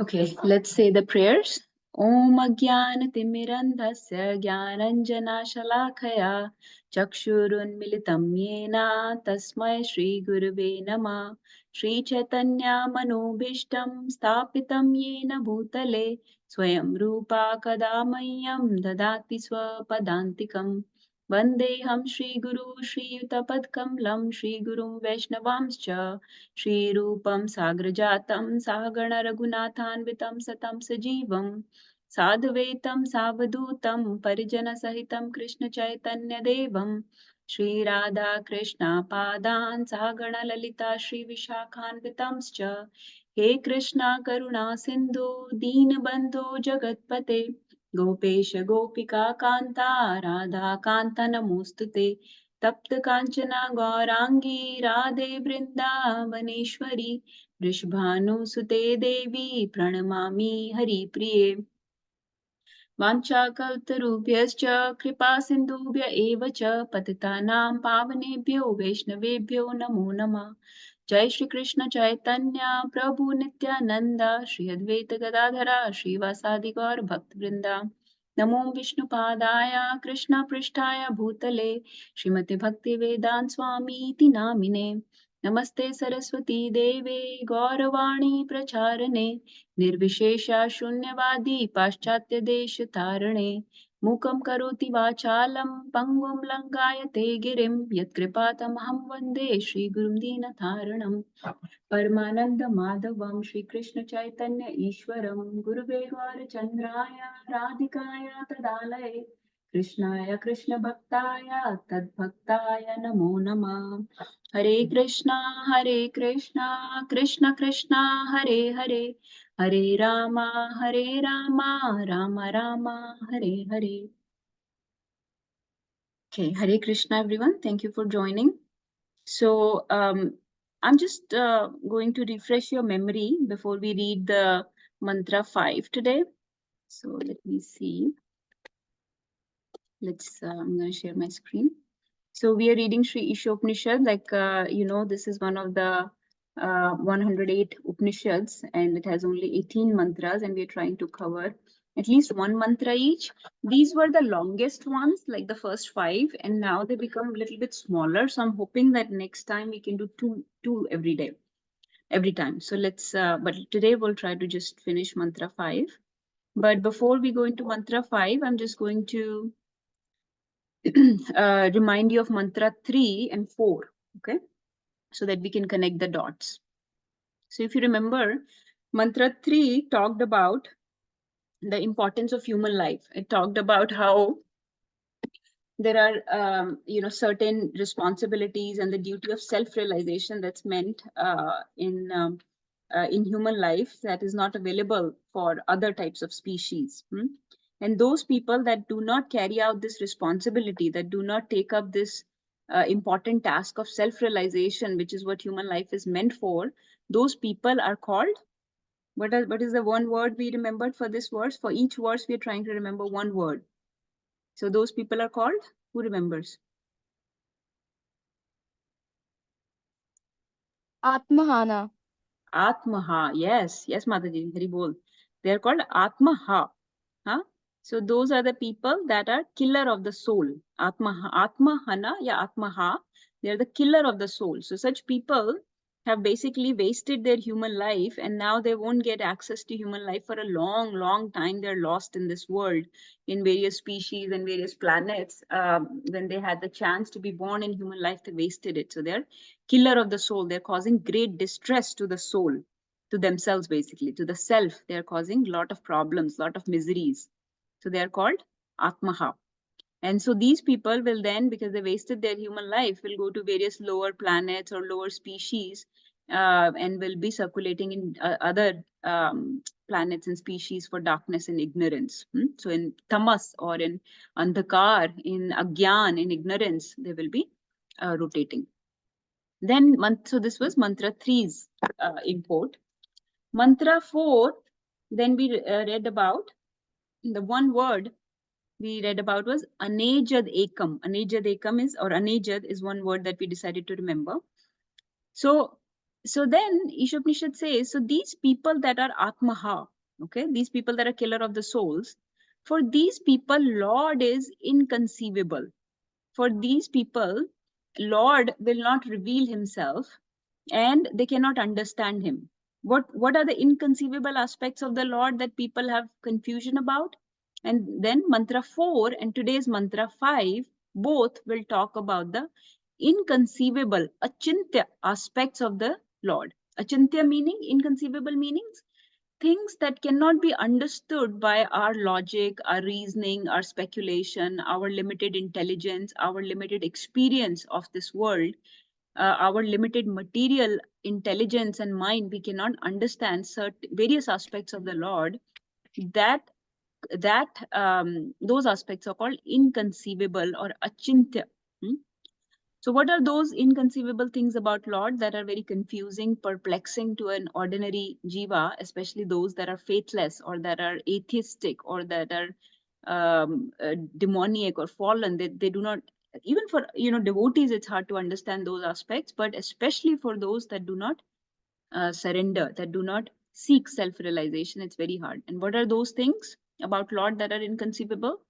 Okay, let's say the prayers. Om Ajnanatimmirandhasya Jnananjanashalakaya Chakshurunmilitam Yena Tasmai Shri Gurave Namah Shri Chaitanya Manobhishtam Sthapitam Yena Bhutale Swayam Rupa Kadamayyam Dadati Swapadantikam Vandeham Shri Guru Shri Yutapadkamlam Shri Gurum Vaishnavamscha Shri Rupam Sagrajatam Sahagana Raghunathanvitam Satam Sajivam Sadhvetam Savadutam Parijana Sahitam Krishna Chaitanya Devam Shri Radha Krishna Padan Sahagana Lalita Shri Vishakhanvitamscha He Krishna Karuna Sindhu Deenabandhu Jagatpate Gopesha Gopika Kanta Radha Kanta Namostute तप्त कांचना गौरांगी राधे वृंदावनेश्वरी वृषभानुसुते देवी प्रणमामि हरिप्रिये वाञ्छाकल्पतरुभ्यश्च कृपा सिन्धुभ्य एव च पतितानां पावनेभ्यो वैष्णवेभ्यो नमो नमः जय श्री कृष्ण चैतन्य प्रभु नित्यानंद श्री अद्वैत गदाधरा श्रीवासादि गौर भक्तवृंदा नमो विष्णुपादाय कृष्ण पृष्ठाय भूतले श्रीमते भक्ति वेदांत स्वामी इति नामिने नमस्ते सरस्वती देवे गौरवाणी प्रचारणे निर्विशेषा शून्यवादी पाश्चात्य देश तारणे मूकं करोति वाचालं पङ्गुं लङ्घायते गिरिं यत्कृपातमहं वन्दे श्रीगुरुं दीनतारणं परमानन्दमाधवं श्रीकृष्ण चैतन्य ईश्वरं गुरुवेवारचन्द्राय राधिकाय तदालये कृष्णाय कृष्णभक्ताय तद्भक्ताय नमो नमः हरे Krishna Krishna Krishna Hare Hare Hare Rama Ram Ram Hare Hare. Okay, Hare Krishna everyone. Thank you for joining. So I'm just going to refresh your memory before we read the mantra 5 today. So let me see. I'm going to share my screen. So we are reading Sri Isopanishad. This is one of the 108 Upanishads, and it has only 18 mantras, and we're trying to cover at least one mantra each. These were the longest ones, like the first 5, and now they become a little bit smaller. So I'm hoping that next time we can do two every time. So but today we'll try to just finish mantra 5. But before we go into mantra 5, I'm just going to remind you of mantra 3 and 4, okay, so that we can connect the dots. So if you remember, mantra 3 talked about the importance of human life. It talked about how there are certain responsibilities and the duty of self-realization that's meant in human life that is not available for other types of species. And those people that do not carry out this responsibility, that do not take up this important task of self-realization, which is what human life is meant for, those people are called, what is the one word we remembered for this verse? For each verse, we are trying to remember one word. So those people are called, who remembers? Atmahana. Atmaha. Yes, Mataji, Hari bol. They are called Atmaha. Huh? So those are the people that are killer of the soul. Atmahana, yeah, Atmaha. They are the killer of the soul. So such people have basically wasted their human life, and now they won't get access to human life for a long, long time. They're lost in this world, in various species and various planets. When they had the chance to be born in human life, they wasted it. So they're killer of the soul. They're causing great distress to the soul, to themselves, basically, to the self. They're causing a lot of problems, a lot of miseries. So they are called Atmaha. And so these people will then, because they wasted their human life, will go to various lower planets or lower species and will be circulating in other planets and species for darkness and ignorance. So in tamas or in andhakar, in agyan, in ignorance, they will be rotating. Then, so this was mantra 3's import. Mantra 4, then we read about the one word we read about was anejad ekam. Anejad ekam is, or anejad is one word that we decided to remember. So So then Isopanishad says, so these people that are Atmaha, okay, these people that are killer of the souls, for these people, Lord is inconceivable. For these people, Lord will not reveal himself and they cannot understand him. What are the inconceivable aspects of the Lord that people have confusion about? And then mantra 4 and today's mantra 5 both will talk about the inconceivable, achintya aspects of the Lord. Achintya meaning, inconceivable meanings, things that cannot be understood by our logic, our reasoning, our speculation, our limited intelligence, our limited experience of this world, our limited material intelligence and mind. We cannot understand certain various aspects of the Lord. That those aspects are called inconceivable or achintya. Hmm? So, what are those inconceivable things about Lord that are very confusing, perplexing to an ordinary jiva, especially those that are faithless or that are atheistic or that are demoniac or fallen? They do not, even for devotees, it's hard to understand those aspects, but especially for those that do not surrender, that do not seek self-realization, it's very hard. And what are those things about Lord that are inconceivable?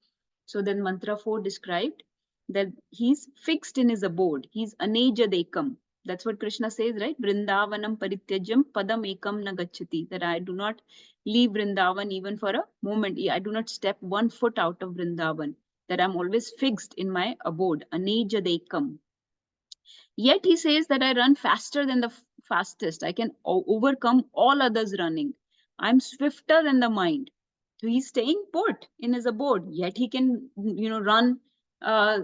So then mantra 4 described that he's fixed in his abode. He's anejadekam. That's what Krishna says, right? Vrindavanam parityajam padam ekam na gacchati. That I do not leave Vrindavan even for a moment. I do not step 1 foot out of Vrindavan. That I'm always fixed in my abode. Anejadekam. Yet he says that I run faster than the fastest. I can overcome all others running. I'm swifter than the mind. So he's staying put in his abode, yet he can, run uh,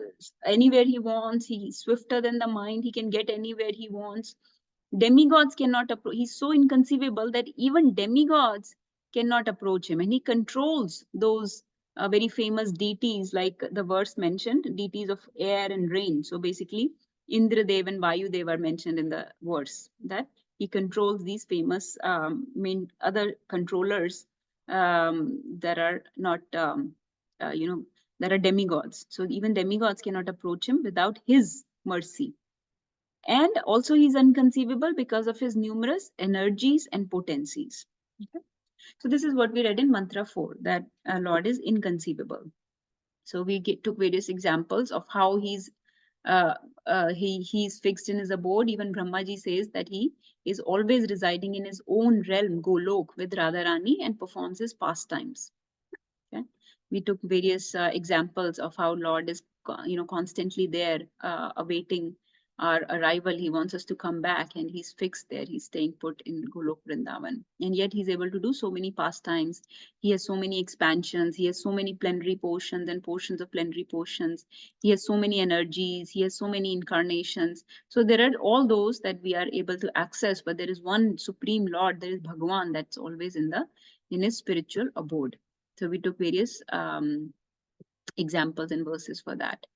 anywhere he wants. He's swifter than the mind. He can get anywhere he wants. Demigods cannot approach. He's so inconceivable that even demigods cannot approach him. And he controls those very famous deities, like the verse mentioned, deities of air and rain. So basically, Indra Dev and Vayu Dev are mentioned in the verse, that he controls these famous other controllers that are not, that are demigods. So even demigods cannot approach him without his mercy. And also he's inconceivable because of his numerous energies and potencies. Okay? So this is what we read in mantra 4, that Lord is inconceivable. So we took various examples of how he's fixed in his abode. Even Brahmaji says that he is always residing in his own realm, Golok, with Radharani, and performs his pastimes. Okay? We took various examples of how Lord is, constantly there, awaiting our arrival. He wants us to come back, and he's fixed there. He's staying put in Golok Vrindavan, and yet he's able to do so many pastimes. He has so many expansions. He has so many plenary portions and portions of plenary portions. He has so many energies. He has so many incarnations. So there are all those that we are able to access, but there is one supreme Lord. There is Bhagavan that's always in his spiritual abode. So we took various examples and verses for that.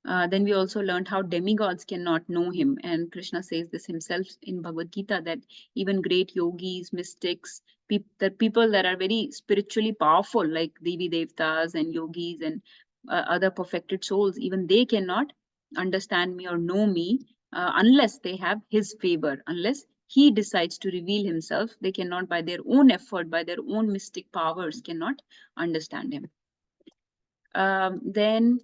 Then we also learned how demigods cannot know him. And Krishna says this himself in Bhagavad Gita, that even great yogis, mystics, the people that are very spiritually powerful, like Devi Devtas and yogis and other perfected souls, even they cannot understand me or know me unless they have his favor, unless he decides to reveal himself. They cannot, by their own effort, by their own mystic powers, cannot understand him. Then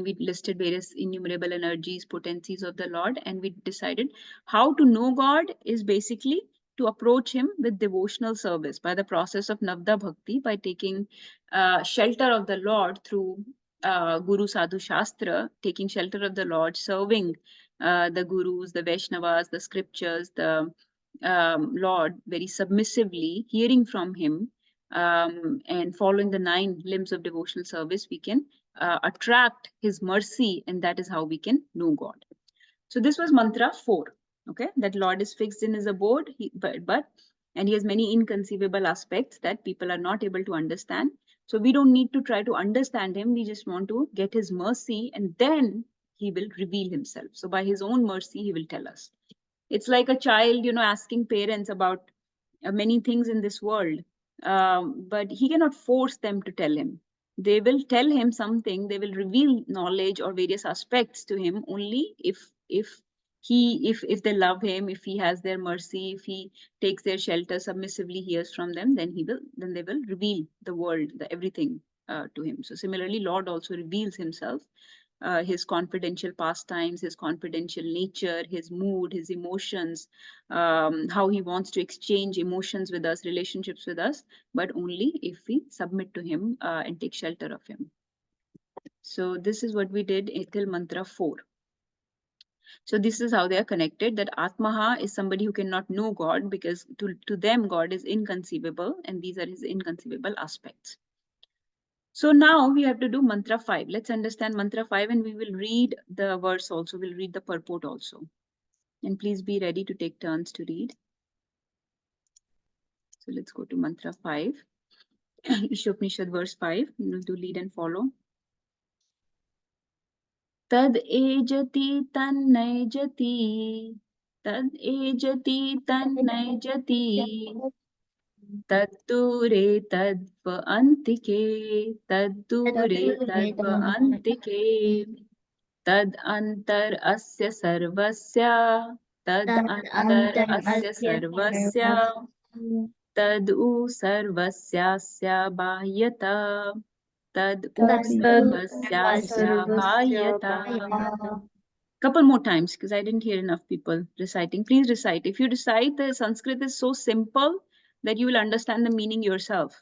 we listed various innumerable energies, potencies of the Lord, and we decided how to know God is basically to approach him with devotional service by the process of Navda Bhakti, by taking shelter of the Lord through Guru Sadhu Shastra, taking shelter of the Lord, serving the Gurus, the Vaishnavas, the scriptures, the Lord very submissively, hearing from him, and following the 9 limbs of devotional service, we can attract his mercy, and that is how we can know God. So this was mantra 4. Okay, that Lord is fixed in his abode, and he has many inconceivable aspects that people are not able to understand. So we don't need to try to understand him. We just want to get his mercy, and then he will reveal himself. So by his own mercy, he will tell us. It's like a child, asking parents about many things in this world, but he cannot force them to tell him. They will tell him something. They will reveal knowledge or various aspects to him only if if they love him, if he has their mercy, if he takes their shelter, submissively hears from them, then they will reveal the world, everything to him. So similarly, Lord also reveals himself, his confidential pastimes, his confidential nature, his mood, his emotions, how he wants to exchange emotions with us, relationships with us, but only if we submit to him and take shelter of him. So this is what we did till mantra 4. So this is how they are connected, that Atmaha is somebody who cannot know God, because to them God is inconceivable, and these are his inconceivable aspects. So now we have to do mantra 5. Let's understand mantra 5, and we will read the verse also. We'll read the purport also. And please be ready to take turns to read. So let's go to mantra 5. Isopanishad verse 5. We will do lead and follow. Tad ejati tannai Tad ejati tannai Taddure tadva antike, taddure tadva antike, tad antar asya sarvasya, tad antar asya sarvasya, tad u sarvasyasya bahyata, tad u sarvasyasya bahyata. Couple more times, because I didn't hear enough people reciting. Please recite. If you recite, the Sanskrit is so simple that you will understand the meaning yourself.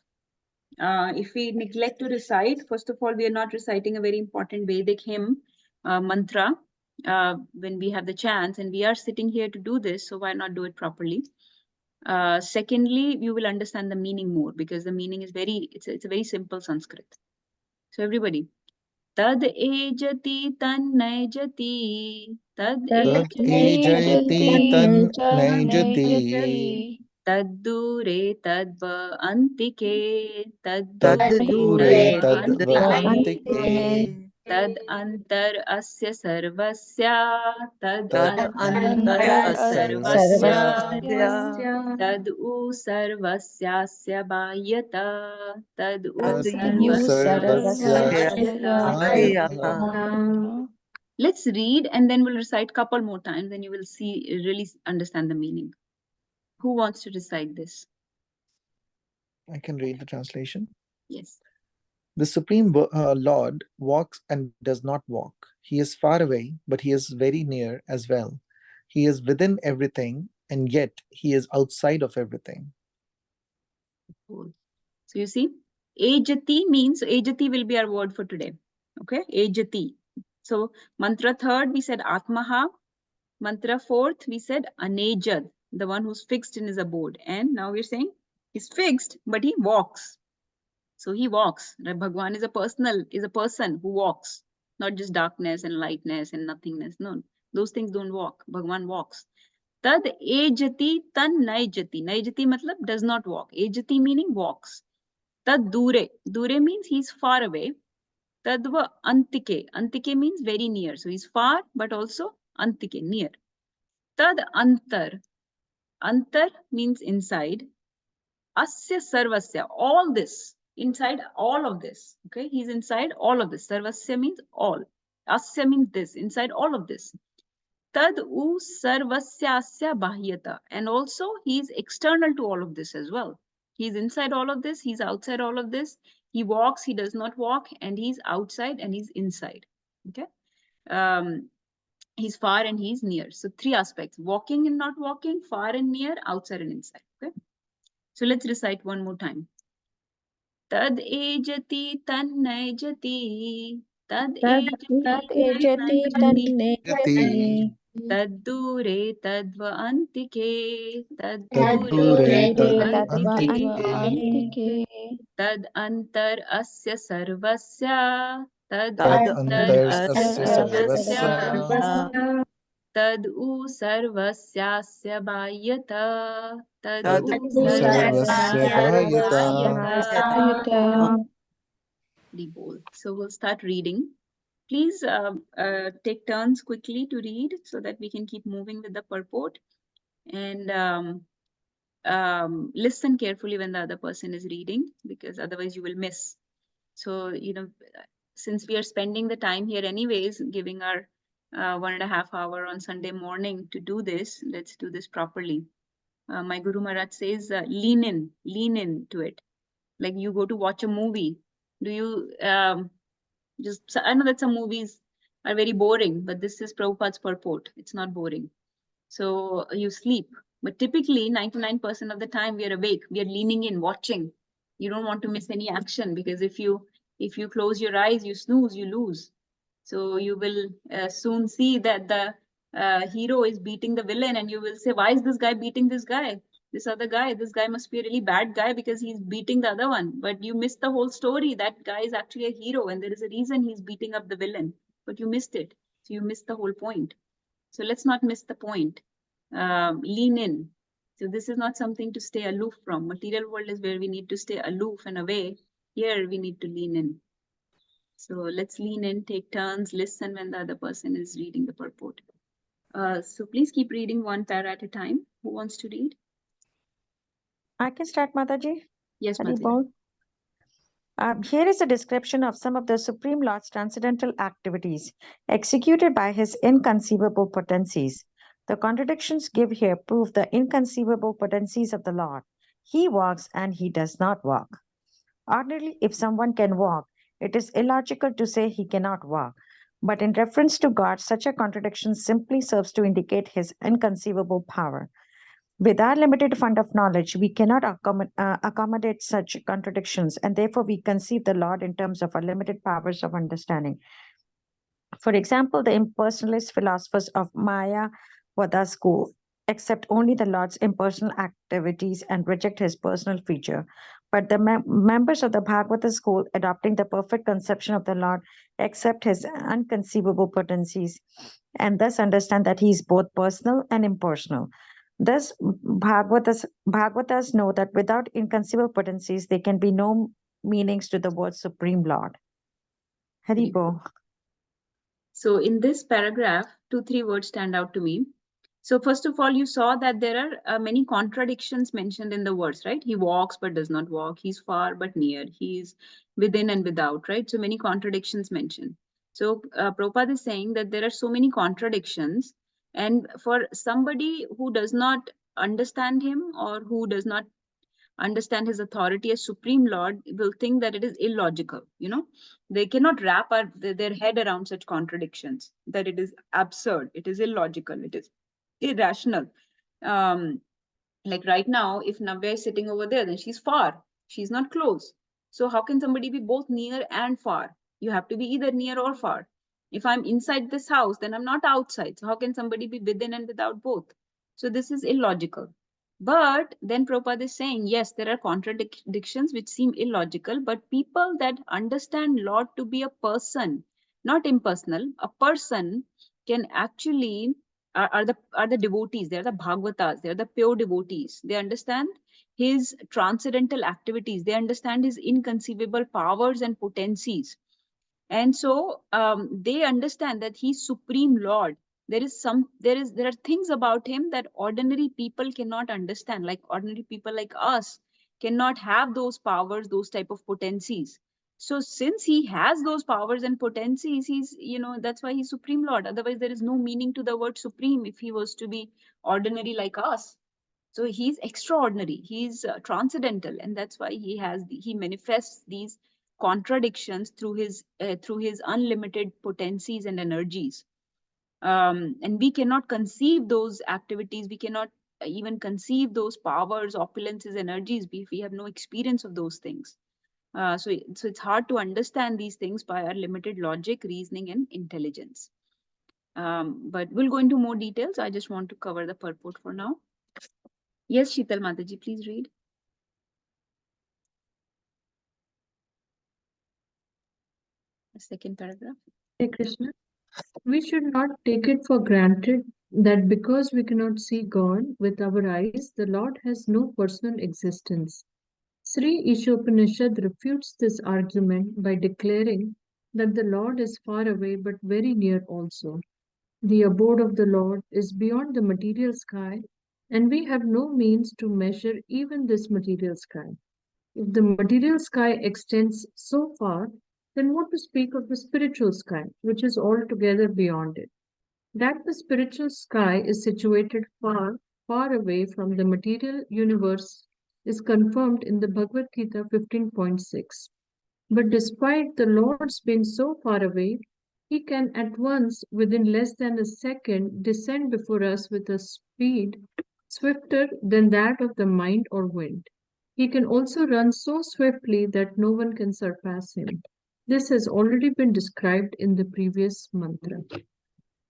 If we neglect to recite, first of all, we are not reciting a very important Vedic hymn, mantra, when we have the chance, and we are sitting here to do this, so why not do it properly? Secondly, you will understand the meaning more, because the meaning is it's a very simple Sanskrit. So everybody, tad ejati tannai tad ejati तन्नैजति Taddure tadva antike, तद्दूरे tadva तद्व antike, अन्तिके tad antar asya sarvasya, tad antar तदन्तर् asya sarvasya, सर्वस्य tad u sarvasyasya bhahyata, tad u तद्यु सर्वस्य sarvasyasya bhahyata. भायः Let's read, and then we'll recite couple more times, and you will really understand the meaning. Who wants to recite this? I can read the translation. Yes. The Supreme Lord walks and does not walk. He is far away, but he is very near as well. He is within everything, and yet he is outside of everything. Cool. So you see, Ejati means, Ejati will be our word for today. Okay, Ejati. So mantra 3rd, we said Atmaha. Mantra 4th, we said Anejad, the one who's fixed in his abode. And now we're saying he's fixed, but he walks. So he walks. Bhagwan is a person who walks, not just darkness and lightness and nothingness. No, those things don't walk. Bhagwan walks. Tad ejati tan naijati. Naijati matlab does not walk. Ejati meaning walks. Tad dure. Dure means he's far away. Tadva antike. Antike means very near. So he's far, but also antike, near. Tad antar. Antar means inside. Asya sarvasya. All this. Inside all of this. Okay. He's inside all of this. Sarvasya means all. Asya means this. Inside all of this. Tad u sarvasyasya bahyata. And also he is external to all of this as well. He's inside all of this, he's outside all of this. He walks, he does not walk, and he's outside and he's inside. Okay. He's far and he's near. So 3 aspects: walking and not walking, far and near, outside and inside. Okay. So let's recite one more time. Tad ejati tannai Tad ejati tannai Taddure tadva antike, Taddure tadva tadva antike, tad antar asya sarvasya, tad antar तदन्तर् asya अस्य सर्वस्य sarvasya, tad u sarvasyasya bhahyata, tad u तद् सर्वस्य sarvasyasya बाह्यता. bhahyata. So we'll start reading. Please take turns quickly to read so that we can keep moving with the purport, and listen carefully when the other person is reading, because otherwise you will miss. So, since we are spending the time here anyways, giving our 1.5 hour on Sunday morning to do this. Let's do this properly. My Guru Maharaj says, lean in to it. Like you go to watch a movie. Do you I know that some movies are very boring, but this is Prabhupada's purport. It's not boring. So you sleep. But typically 99% of the time we are awake. We are leaning in, watching. You don't want to miss any action, because if you close your eyes, you snooze, you lose. So you will soon see that the hero is beating the villain, and you will say, why is this guy beating this guy? This other guy, this guy must be a really bad guy because he's beating the other one. But you missed the whole story. That guy is actually a hero, and there is a reason he's beating up the villain. But you missed it. So you missed the whole point. So let's not miss the point. Lean in. So this is not something to stay aloof from. Material world is where we need to stay aloof and away. Here we need to lean in. So let's lean in, take turns, listen when the other person is reading the purport. So please keep reading one para at a time. Who wants to read? I can start, Mataji. Yes, Hari Mataji. Bol. Here is a description of some of the Supreme Lord's transcendental activities executed by his inconceivable potencies. The contradictions give here prove the inconceivable potencies of the Lord. He walks and he does not walk. Ordinarily, if someone can walk, it is illogical to say he cannot walk. But in reference to God, such a contradiction simply serves to indicate his inconceivable power. With our limited fund of knowledge, we cannot accommodate such contradictions, and therefore we conceive the Lord in terms of our limited powers of understanding. For example, the impersonalist philosophers of Mayavada school accept only the Lord's impersonal activities and reject his personal feature. But the members of the Bhagavata school, adopting the perfect conception of the Lord, accept his unconceivable potencies and thus understand that he is both personal and impersonal. Thus, Bhagavatas know that without inconceivable potencies, there can be no meanings to the word Supreme Lord. Haribo. So in this paragraph, 2-3 words stand out to me. So first of all, you saw that there are many contradictions mentioned in the words, right? He walks but does not walk. He's far but near. He's within and without, right? So many contradictions mentioned. So Prabhupada is saying that there are so many contradictions, and for somebody who does not understand him or who does not understand his authority as Supreme Lord will think that it is illogical. They cannot wrap their head around such contradictions, that it is absurd, it is illogical, it is irrational. Like right now, if Navya is sitting over there, then she's far, she's not close. So how can somebody be both near and far? You have to be either near or far. If I'm inside this house, then I'm not outside. So how can somebody be within and without both? So this is illogical. But then Prabhupada is saying, yes, there are contradictions which seem illogical, but people that understand Lord to be a person, not impersonal, a person, can actually are the devotees. They're the Bhagavatas. They're the pure devotees. They understand his transcendental activities. They understand his inconceivable powers and potencies. And so they understand that he's Supreme Lord. There are things about him that ordinary people cannot understand. Like ordinary people like us cannot have those powers, those type of potencies. So since he has those powers and potencies, that's why he's Supreme Lord. Otherwise, there is no meaning to the word supreme if he was to be ordinary like us. So he's extraordinary, he's transcendental, and that's why he manifests these contradictions through his unlimited potencies and energies. And we cannot conceive those activities, we cannot even conceive those powers, opulences, energies if we have no experience of those things. So it's hard to understand these things by our limited logic, reasoning, and intelligence. But we'll go into more details. I just want to cover the purport for now. Yes, Sheetal Mataji, please read. The second paragraph. Hey Krishna, we should not take it for granted that because we cannot see God with our eyes, the Lord has no personal existence. Sri Isopanishad refutes this argument by declaring that the Lord is far away but very near also. The abode of the Lord is beyond the material sky, and we have no means to measure even this material sky. If the material sky extends so far, then what to speak of the spiritual sky, which is altogether beyond it? That the spiritual sky is situated far, far away from the material universe is confirmed in the Bhagavad Gita 15.6. But despite the Lord's being so far away, he can at once, within less than a second, descend before us with a speed swifter than that of the mind or wind. He can also run so swiftly that no one can surpass him. This has already been described in the previous mantra.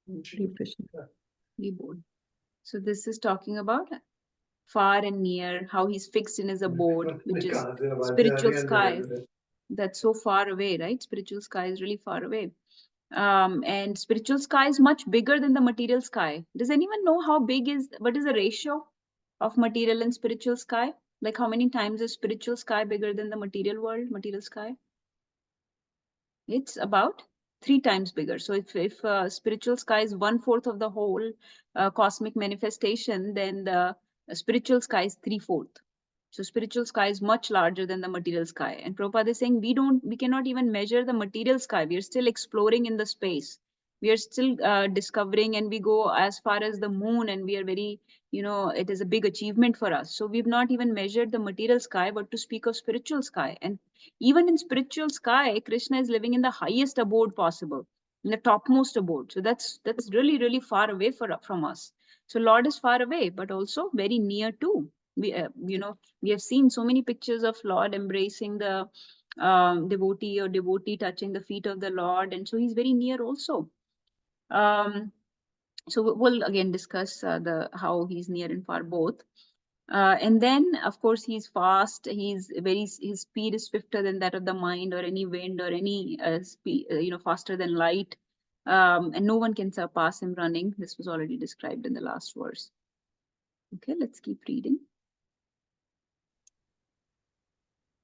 Hare Krishna. Be bold. So this is talking about far and near, how he's fixed in his abode, which is spiritual sky. That's so far away, right? Spiritual sky is really far away. And spiritual sky is much bigger than the material sky. Does anyone know what is the ratio of material and spiritual sky? Like how many times is spiritual sky bigger than the material world, material sky? It's about 3 times bigger. So if spiritual sky is 1/4 of the whole cosmic manifestation, then the spiritual sky is 3/4. So spiritual sky is much larger than the material sky. And Prabhupada is saying we cannot even measure the material sky. We are still exploring in the space. We are still discovering, and we go as far as the moon, and we are very, it is a big achievement for us. So we've not even measured the material sky, but to speak of spiritual sky. And even in spiritual sky, Krishna is living in the highest abode possible, in the topmost abode. So that's really, really far away from us. So Lord is far away, but also very near too. We have seen so many pictures of Lord embracing the devotee, or devotee touching the feet of the Lord, and so he's very near also. So we'll again discuss how he's near and far both. And then, of course, he's fast. His speed is swifter than that of the mind or any wind or any speed, faster than light. And no one can surpass him running. This was already described in the last verse. Okay, let's keep reading.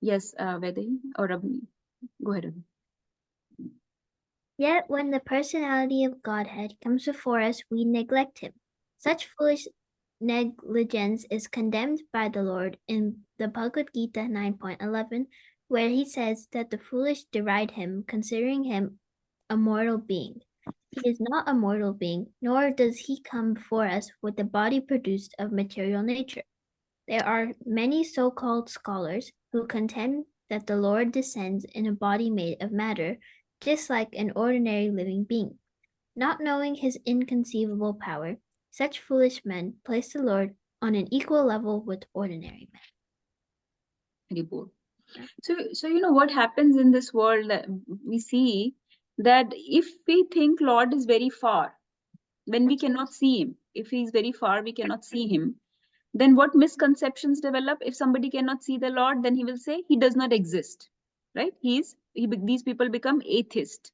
Yes, Vaidehi or Rabni. Go ahead, Rabni. Yet when the personality of Godhead comes before us, we neglect him. Such foolish negligence is condemned by the Lord in the Bhagavad Gita 9.11, where he says that the foolish deride him, considering him a mortal being. He is not a mortal being, nor does he come before us with a body produced of material nature. There are many so-called scholars who contend that the Lord descends in a body made of matter, just like an ordinary living being. Not knowing his inconceivable power, such foolish men place the Lord on an equal level with ordinary men. Haribol. So what happens in this world, we see that if we think Lord is very far, when we cannot see him, if he is very far, we cannot see him, then what misconceptions develop? If somebody cannot see the Lord, then he will say he does not exist, right? These people become atheist,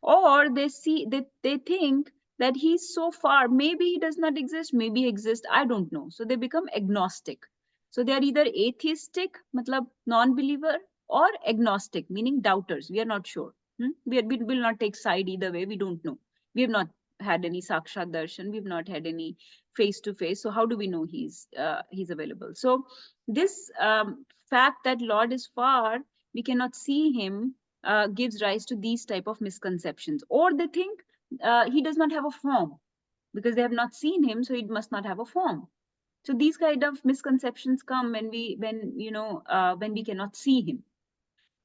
or they think that he's so far, maybe he does not exist, maybe he exists, I don't know. So they become agnostic. So they are either atheistic, matlab non-believer, or agnostic, meaning doubters. We are not sure. We will not take side either way. We don't know. We have not had any sakshat darshan. We've not had any face to face. So how do we know he's available? So this fact that Lord is far, we cannot see him, gives rise to these type of misconceptions. Or they think he does not have a form, because they have not seen him, so he must not have a form. So these kind of misconceptions come when we cannot see him.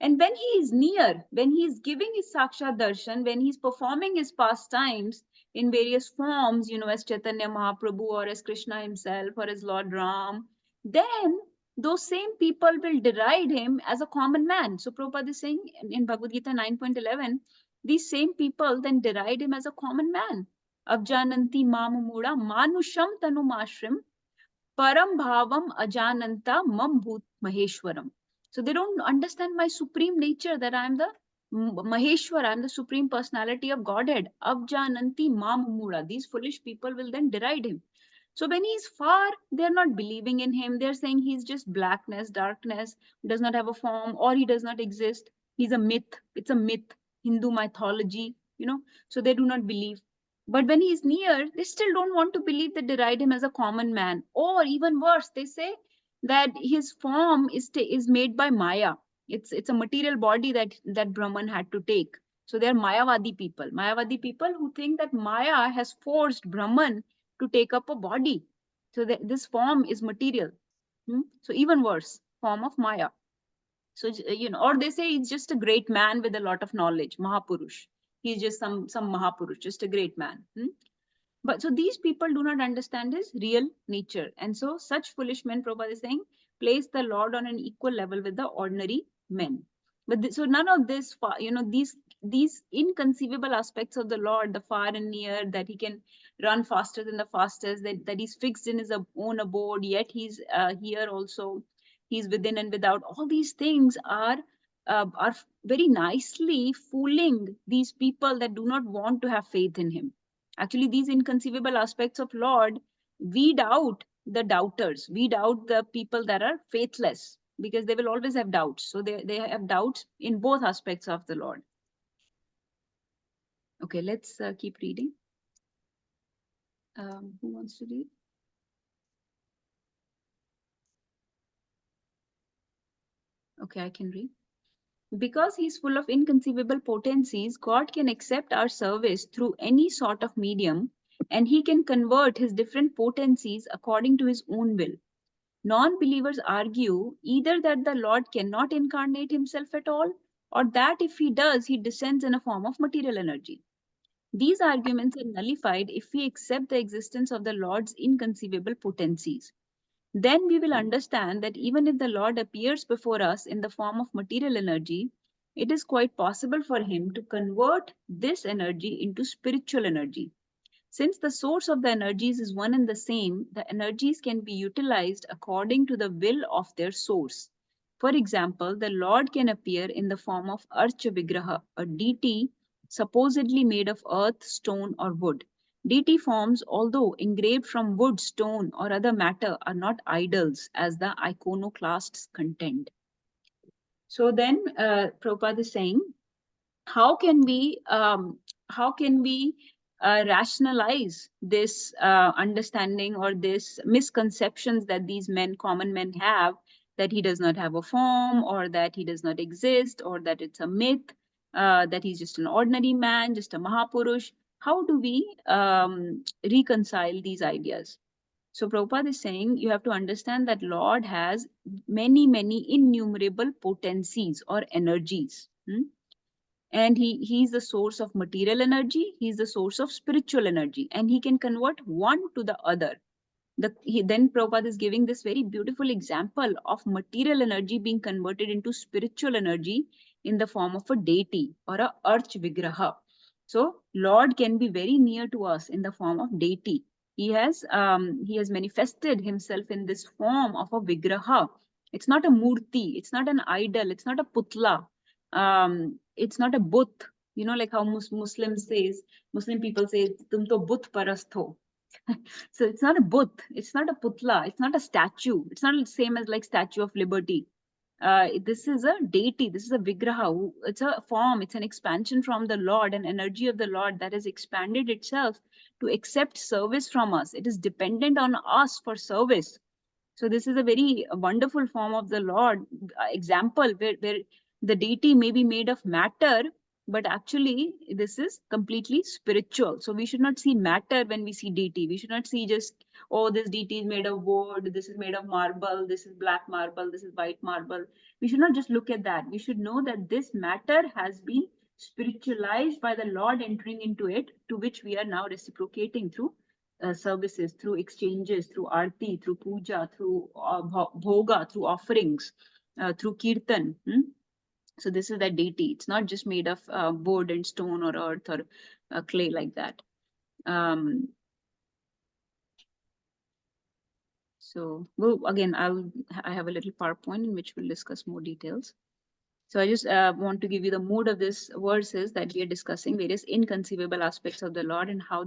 And when he is near, when he is giving his sakshat darshan, when he's performing his pastimes in various forms, as Chaitanya Mahaprabhu, or as Krishna himself, or as Lord Ram, then those same people will deride him as a common man. So Prabhupada is saying in Bhagavad Gita 9.11, these same people then deride him as a common man. Avjananti mamumuda manusham tanumashrim param bhavam ajananta mam bhut maheshwaram. So they don't understand my supreme nature, that I am the Maheshwar, I am the supreme personality of Godhead. Avjananti mamumuda. These foolish people will then deride him. So when he's far, they're not believing in him. They're saying he's just blackness, darkness, does not have a form, or he does not exist. He's a myth. It's a myth, Hindu mythology, so they do not believe. But when he's near, they still don't want to believe. They deride him as a common man. Or even worse, they say that his form is made by Maya. It's a material body that Brahman had to take. So they are Mayavadi people. Mayavadi people who think that Maya has forced Brahman to take up a body. So this form is material. So even worse, form of Maya. So, or they say he's just a great man with a lot of knowledge, Mahapurush. He's just some Mahapurush, just a great man. But so these people do not understand his real nature. And so such foolish men, Prabhupada is saying, place the Lord on an equal level with the ordinary men. But so none of this, these inconceivable aspects of the Lord, the far and near, that he can run faster than the fastest, that he's fixed in his own abode, yet he's here also, he's within and without. All these things are very nicely fooling these people that do not want to have faith in him. Actually, these inconceivable aspects of Lord weed out the doubters, weed out the people that are faithless, because they will always have doubts. So they have doubts in both aspects of the Lord. Okay, let's keep reading. Who wants to read? Okay, I can read. Because he's full of inconceivable potencies, God can accept our service through any sort of medium, and he can convert his different potencies according to his own will. Non-believers argue either that the Lord cannot incarnate himself at all, or that if he does, he descends in a form of material energy. These arguments are nullified if we accept the existence of the Lord's inconceivable potencies. Then we will understand that even if the Lord appears before us in the form of material energy, it is quite possible for him to convert this energy into spiritual energy. Since the source of the energies is one and the same, the energies can be utilized according to the will of their source. For example, the Lord can appear in the form of Archa Vigraha, a deity supposedly made of earth, stone, or wood. Deity forms, although engraved from wood, stone, or other matter, are not idols, as the iconoclasts contend. So then, Prabhupada is saying, how can we rationalize this understanding or this misconceptions that these common men have, that he does not have a form, or that he does not exist, or that it's a myth, that he's just an ordinary man, just a Mahapurush? How do we reconcile these ideas? So Prabhupada is saying you have to understand that Lord has many innumerable potencies or energies. And he's the source of material energy, he's the source of spiritual energy, and he can convert one to the other. Then Prabhupada is giving this very beautiful example of material energy being converted into spiritual energy in the form of a deity or a arch vigraha. So Lord can be very near to us in the form of deity. He has manifested himself in this form of a vigraha. It's not a murti, it's not an idol, it's not a putla, it's not a buth. Like how Muslim people say, tum to buth parast ho. So it's not a buth, it's not a putla, it's not a statue, it's not the same as like Statue of Liberty. This is a deity, this is a vigraha, it's a form, it's an expansion from the Lord, an energy of the Lord that has expanded itself to accept service from us. It is dependent on us for service. So this is a very wonderful form of the Lord example where the deity may be made of matter, but actually this is completely spiritual. So we should not see matter when we see deity. We should not see just, oh, this deity is made of wood, this is made of marble, this is black marble, this is white marble. We should not just look at that. We should know that this matter has been spiritualized by the Lord entering into it, to which we are now reciprocating through services, through exchanges, through arti, through puja, through bhoga, through offerings, through kirtan. So this is that deity. It's not just made of wood and stone or earth or clay like that. So again, I have a little PowerPoint in which we'll discuss more details. So I just want to give you the mood of this verses that we are discussing, various inconceivable aspects of the Lord and how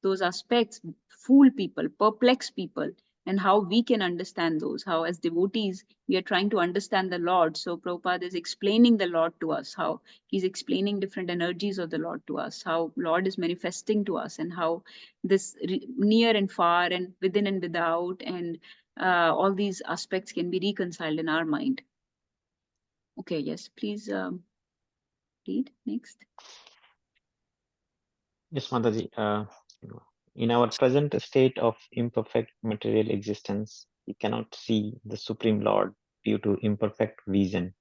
those aspects fool people, perplex people, and how we can understand those, how as devotees, we are trying to understand the Lord. So Prabhupada is explaining the Lord to us, how he's explaining different energies of the Lord to us, how Lord is manifesting to us, and how this near and far and within and without, and all these aspects can be reconciled in our mind. Okay, yes, please Read next. Yes, Mataji. In our present state of imperfect material existence, we cannot see the Supreme Lord due to imperfect vision.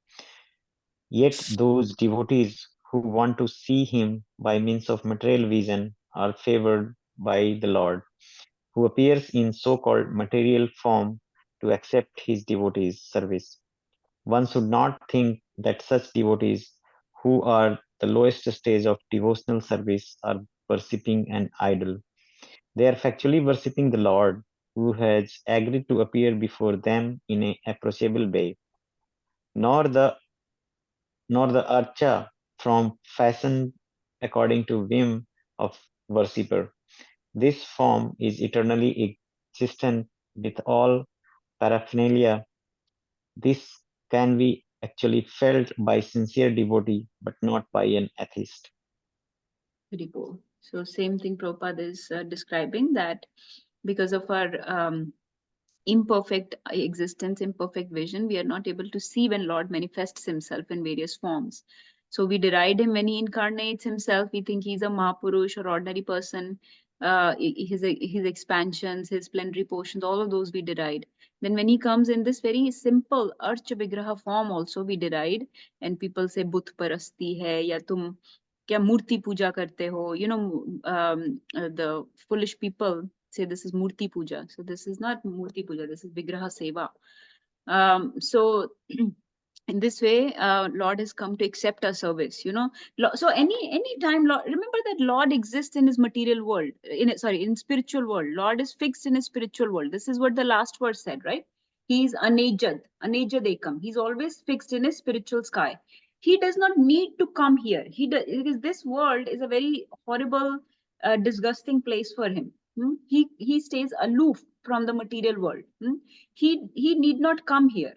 Yet those devotees who want to see him by means of material vision are favored by the Lord, who appears in so-called material form to accept his devotees' service. One should not think that such devotees, who are the lowest stage of devotional service, are worshipping an idol. They are factually worshipping the Lord, who has agreed to appear before them in an approachable way. Nor the archa from fashioned according to whim of worshipper. This form is eternally existent with all paraphernalia. This can be actually felt by sincere devotee, but not by an atheist. Very cool. So same thing Prabhupada is describing, that because of our imperfect existence, imperfect vision, we are not able to see when Lord manifests himself in various forms. So we deride him when he incarnates himself. We think he's a Mahapurush or ordinary person. His expansions, his plenary portions, all of those we deride. Then when he comes in this very simple Archa Vigraha form also we deride, and people say Buddh parasti hai, ya tum kya murti puja karte ho. The foolish people say this is murti puja. So this is not murti puja, this is Vigraha Seva. So in this way, Lord has come to accept our service. So any time, Lord, remember that Lord exists in his material world, in spiritual world. Lord is fixed in his spiritual world. This is what the last verse said, right? He's anejad ekam. He's always fixed in his spiritual sky. He does not need to come here. Because this world is a very horrible, disgusting place for him. He stays aloof from the material world. He need not come here.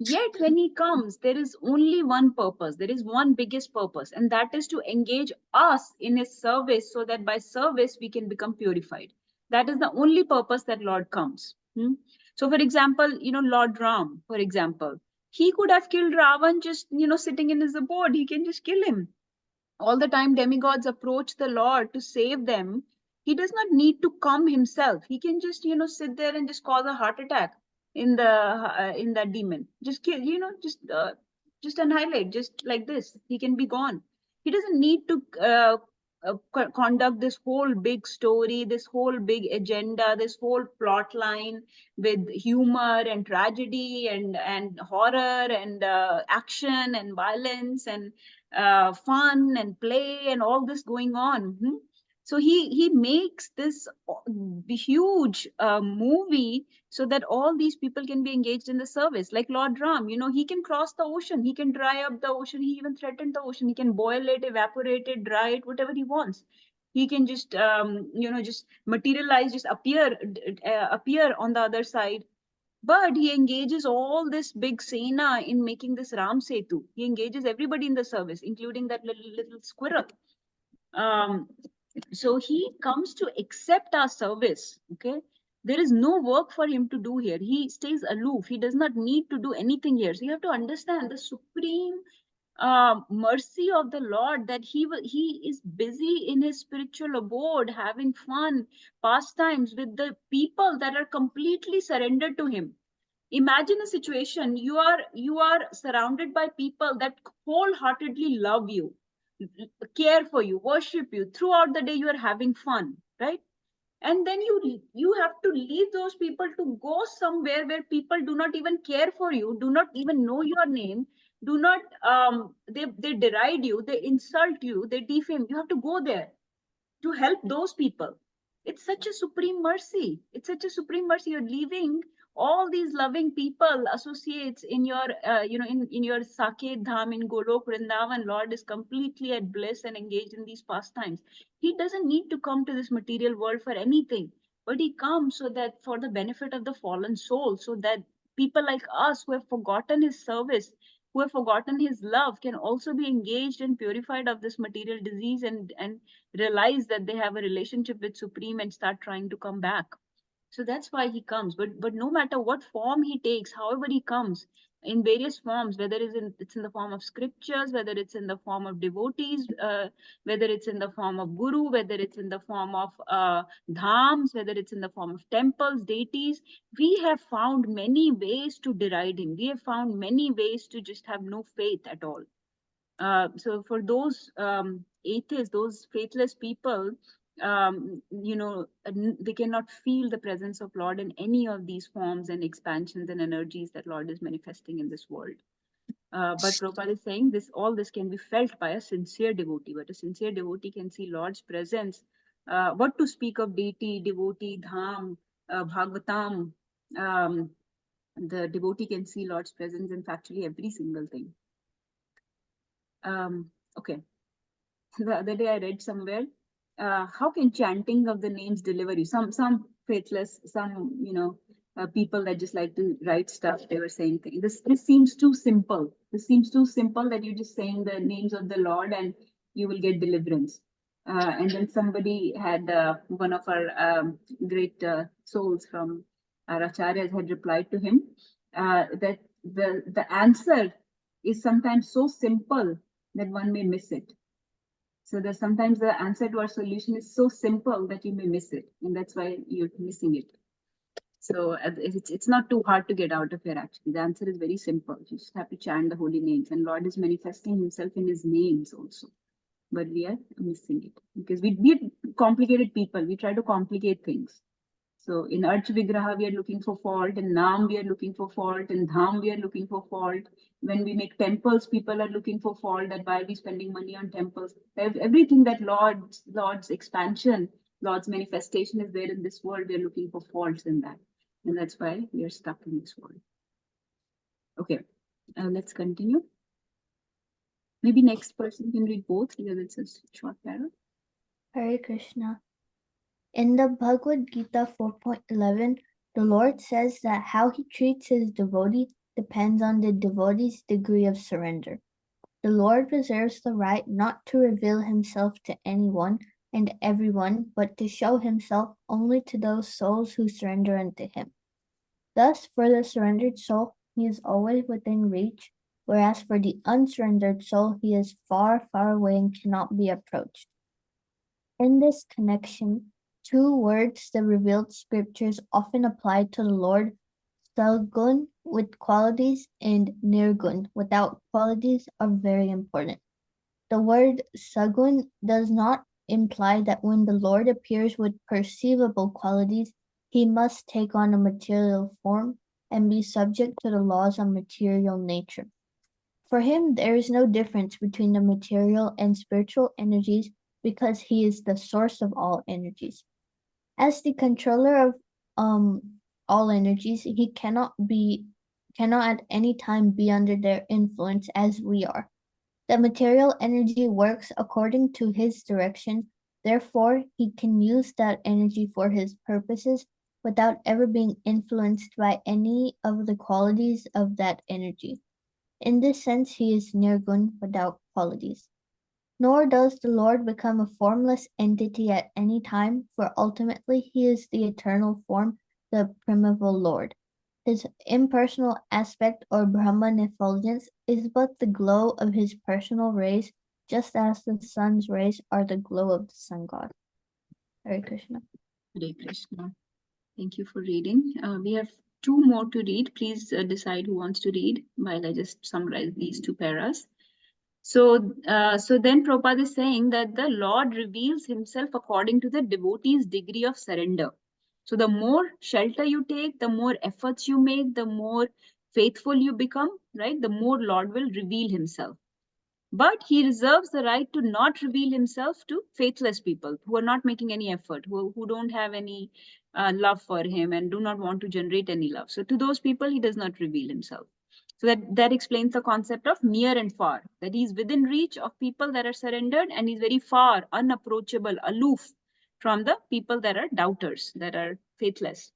Yet when he comes, there is only one purpose. There is one biggest purpose, and that is to engage us in his service, so that by service we can become purified. That is the only purpose that Lord comes. So for example, Lord Ram, for example, he could have killed Ravan just, sitting in his abode. He can just kill him. All the time demigods approach the Lord to save them. He does not need to come himself. He can just, sit there and just cause a heart attack in that demon. Just kill, just annihilate, just like this. He can be gone. He doesn't need to conduct this whole big story, this whole big agenda, this whole plot line with humor and tragedy and horror and action and violence and fun and play and all this going on. So he makes this huge movie so that all these people can be engaged in the service. Like Lord Ram, he can cross the ocean, he can dry up the ocean, he even threatened the ocean, he can boil it, evaporate it, dry it, whatever he wants. He can just just materialize, just appear on the other side. But he engages all this big Sena in making this Ram Setu. He engages everybody in the service, including that little squirrel. So he comes to accept our service. Okay. There is no work for him to do here. He stays aloof. He does not need to do anything here. So you have to understand the supreme mercy of the Lord, that he is busy in his spiritual abode, having fun, pastimes with the people that are completely surrendered to him. Imagine a situation, you are surrounded by people that wholeheartedly love you, care for you, worship you. Throughout the day you are having fun, right? And then you have to leave those people to go somewhere where people do not even care for you, do not even know your name, do not they deride you, they insult you, they defame. You have to go there to help those people. It's such a supreme mercy. It's such a supreme mercy. You're leaving all these loving people, associates in your, in your Saket Dham in Golok Vrindavan. Lord is completely at bliss and engaged in these pastimes. He doesn't need to come to this material world for anything, but he comes so that for the benefit of the fallen soul, so that people like us who have forgotten his service, who have forgotten his love, can also be engaged and purified of this material disease and realize that they have a relationship with Supreme and start trying to come back. So that's why he comes. But no matter what form he takes, however he comes, in various forms, whether it's in the form of scriptures, whether it's in the form of devotees, whether it's in the form of guru, whether it's in the form of dhams, whether it's in the form of temples, deities. We have found many ways to deride him. We have found many ways to just have no faith at all. So for those atheists, those faithless people, they cannot feel the presence of Lord in any of these forms and expansions and energies that Lord is manifesting in this world. But Prabhupada is saying all this can be felt by a sincere devotee, but a sincere devotee can see Lord's presence. What to speak of deity, devotee, dham, bhagavatam, the devotee can see Lord's presence in factually every single thing. Okay. The other day I read somewhere, how can chanting of the names deliver you? Some faithless, some people that just like to write stuff, they were saying things. This seems too simple. This seems too simple that you're just saying the names of the Lord and you will get deliverance. And then somebody had one of our great souls from our acharyas had replied to him that the answer is sometimes so simple that one may miss it. So that sometimes the answer to our solution is so simple that you may miss it, and that's why you're missing it. So it's not too hard to get out of here, actually. The answer is very simple. You just have to chant the holy names, and Lord is manifesting himself in his names also. But we are missing it because we're complicated people. We try to complicate things. So in Arch Vigraha, we are looking for fault. In Naam, we are looking for fault. In Dham, we are looking for fault. When we make temples, people are looking for fault. That why are we spending money on temples? Everything that Lord's expansion, Lord's manifestation is there in this world. We are looking for faults in that. And that's why we are stuck in this world. Okay, let's continue. Maybe next person can read both because it's a short paragraph. Hare Krishna. In the Bhagavad Gita 4.11, the Lord says that how he treats his devotee depends on the devotee's degree of surrender. The Lord reserves the right not to reveal himself to anyone and everyone, but to show himself only to those souls who surrender unto him. Thus, for the surrendered soul, he is always within reach, whereas for the unsurrendered soul, he is far, far away and cannot be approached. In this connection, two words the revealed scriptures often apply to the Lord, Sagun with qualities and Nirgun without qualities, are very important. The word Sagun does not imply that when the Lord appears with perceivable qualities, he must take on a material form and be subject to the laws of material nature. For him, there is no difference between the material and spiritual energies because he is the source of all energies. As the controller of all energies, he cannot at any time be under their influence as we are. The material energy works according to his direction, therefore he can use that energy for his purposes without ever being influenced by any of the qualities of that energy. In this sense, he is nirgun without qualities. Nor does the Lord become a formless entity at any time, for ultimately he is the eternal form, the primeval Lord. His impersonal aspect or Brahman effulgence is but the glow of his personal rays, just as the sun's rays are the glow of the sun god. Hare Krishna. Hare Krishna. Thank you for reading. We have two more to read. Please decide who wants to read while I just summarize these two paras. So then Prabhupada is saying that the Lord reveals himself according to the devotee's degree of surrender. So the more shelter you take, the more efforts you make, the more faithful you become, right? The more Lord will reveal himself. But he reserves the right to not reveal himself to faithless people who are not making any effort, who don't have any love for him and do not want to generate any love. So to those people, he does not reveal himself. So that explains the concept of near and far, that he's within reach of people that are surrendered and he's very far, unapproachable, aloof from the people that are doubters, that are faithless.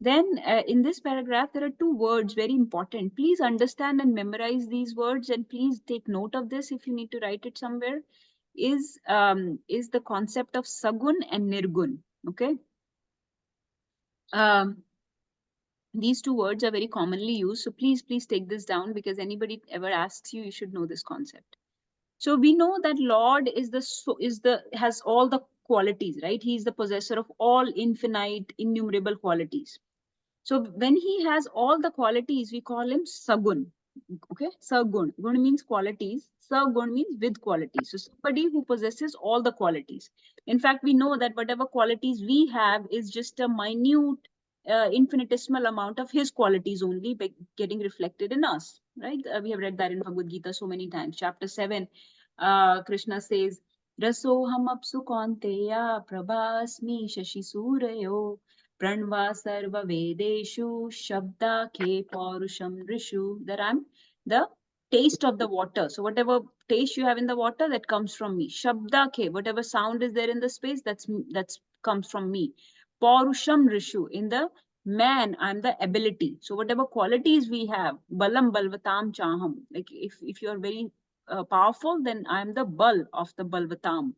Then in this paragraph, there are two words very important. Please understand and memorize these words and please take note of this if you need to write it somewhere, is the concept of Sagun and Nirgun, okay? These two words are very commonly used. So please take this down, because anybody ever asks you, you should know this concept. So we know that Lord is has all the qualities, right? He is the possessor of all infinite, innumerable qualities. So when he has all the qualities, we call him Sagun. Okay, Sagun. Gun means qualities. Sagun means with qualities. So somebody who possesses all the qualities. In fact, we know that whatever qualities we have is just a minute, infinitesimal amount of his qualities only getting reflected in us, right? We have read that in Bhagavad Gita so many times. Chapter 7, Krishna says, Rasoham apsu kaunteya prabhasmi shashi surayo pranva sarva vedeshu shabda ke paurusham rishu. That I'm the taste of the water. So whatever taste you have in the water, that comes from me. Shabda ke, whatever sound is there in the space, that's comes from me. Paurusham rishu, in the man, I'm the ability. So whatever qualities we have, balam balvatam chaham. Like if you are very powerful, then I'm the bal of the balvatam.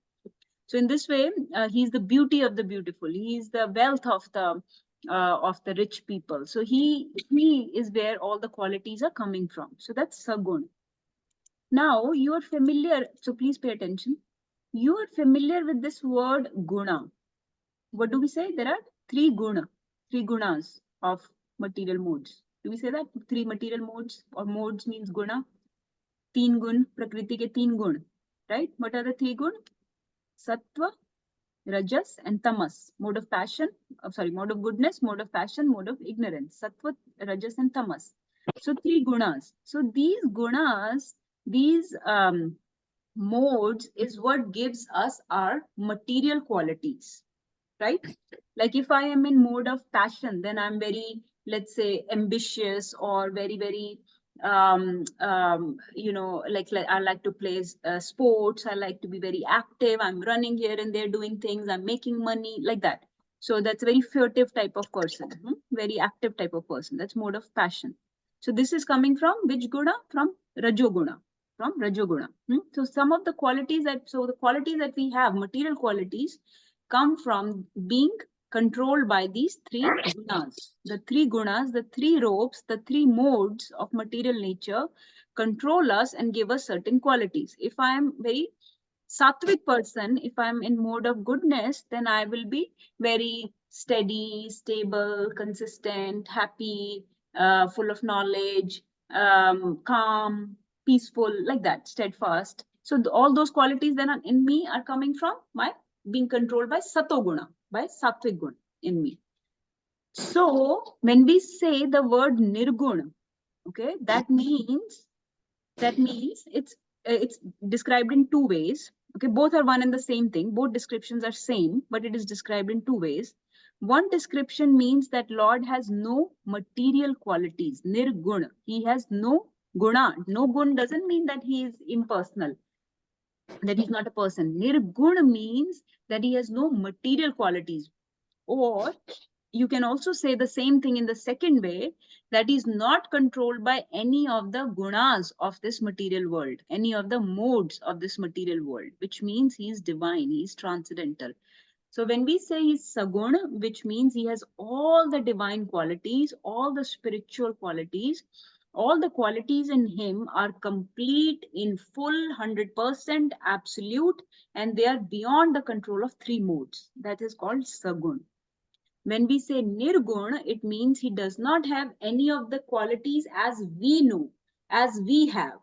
So in this way, he's the beauty of the beautiful. He is the wealth of the rich people. So he is where all the qualities are coming from. So that's Sagun. Now you are familiar. So please pay attention. You are familiar with this word guna. What do we say? There are three gunas of material modes. Do we say that? Three material modes, or modes means guna. Teen gun, prakriti ke teen gun. Right? What are the three gun? Sattva, Rajas, and Tamas. Mode of passion, mode of goodness, mode of passion, mode of ignorance. Sattva, Rajas, and Tamas. So three gunas. So these gunas, these modes is what gives us our material qualities, right? Like if I am in mode of passion, then I'm very, let's say, ambitious, or very, like I like to play sports. I like to be very active. I'm running here and there doing things. I'm making money, like that. So that's a very furtive type of person, very active type of person. That's mode of passion. So this is coming from which guna? From Rajoguna. From Rajoguna. So some of the qualities the qualities that we have, material qualities, come from being controlled by these three gunas. The three gunas, the three ropes, the three modes of material nature control us and give us certain qualities. If I am very sattvic person, if I'm in mode of goodness, then I will be very steady, stable, consistent, happy, full of knowledge, calm, peaceful, like that, steadfast. So all those qualities then in me are coming from my being controlled by satoguna, by sattvic guna in me. So when we say the word nirgun, okay, that means it's described in two ways. Okay, both are one and the same thing. Both descriptions are same, but it is described in two ways. One description means that Lord has no material qualities, nirgun. He has no guna. No gun doesn't mean that he is impersonal, that he's not a person. Nirgun means that he has no material qualities. Or you can also say the same thing in the second way, that is not controlled by any of the gunas of this material world, any of the modes of this material world, which means he is divine, he is transcendental. So when we say he's saguna, which means he has all the divine qualities, all the spiritual qualities, all the qualities in him are complete, in full, 100% absolute, and they are beyond the control of three modes. That is called sagun. When we say nirgun, it means he does not have any of the qualities as we know, as we have.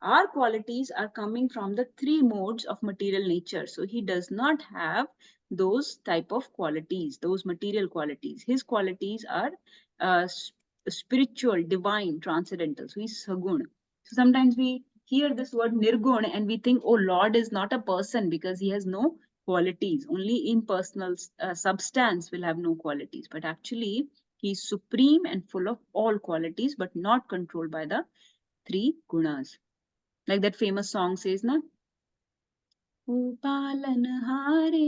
Our qualities are coming from the three modes of material nature. So he does not have those type of qualities, those material qualities. His qualities are spiritual, divine, transcendental. So he's sagun. So sometimes we hear this word nirgun and we think, oh, Lord is not a person because he has no qualities. Only impersonal substance will have no qualities. But actually, he's supreme and full of all qualities, but not controlled by the three gunas. Like that famous song says, na? O palanhare,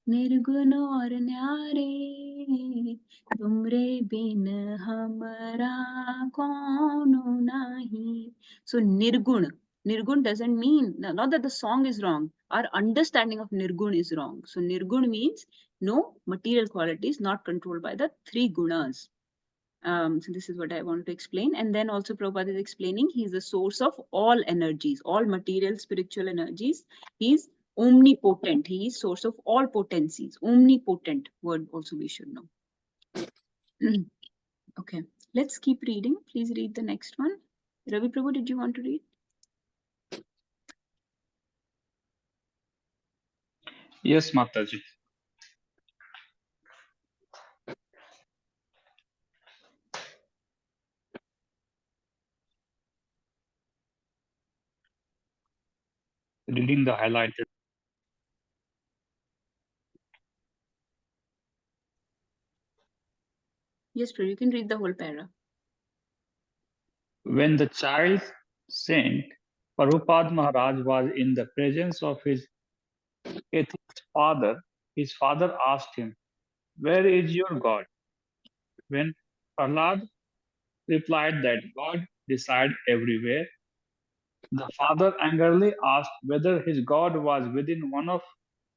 nirgun aur nyare, tumre bin hamara kauno nahi. So nirgun. Nirgun doesn't mean, not that the song is wrong. Our understanding of nirgun is wrong. So nirgun means no material qualities, not controlled by the three gunas. So this is what I want to explain. And then also Prabhupada is explaining he's the source of all energies, all material spiritual energies. He's omnipotent. He is source of all potencies. Omnipotent word also we should know. Okay, let's keep reading. Please read the next one. Ravi Prabhu, did you want to read? Yes, Mataji. Reading the highlighted. Yes, Prabhu, you can read the whole para. When the child saint Prabhupada Maharaj was in the presence of his atheist father, his father asked him, "Where is your God?" When Prahlad replied that God resides everywhere, the father angrily asked whether his God was within one of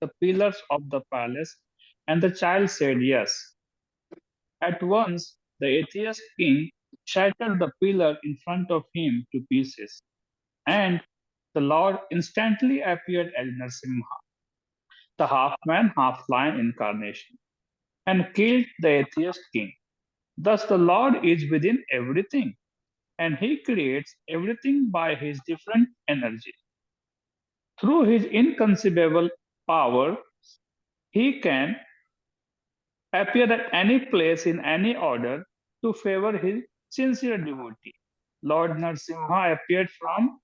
the pillars of the palace, and the child said yes. At once, the atheist king shattered the pillar in front of him to pieces, and the Lord instantly appeared as Narasimha, the half-man, half-lion incarnation, and killed the atheist king. Thus, the Lord is within everything, and he creates everything by his different energies. Through his inconceivable power, he can appear at any place in any order to favor his sincere devotee. Lord Narasimha appeared from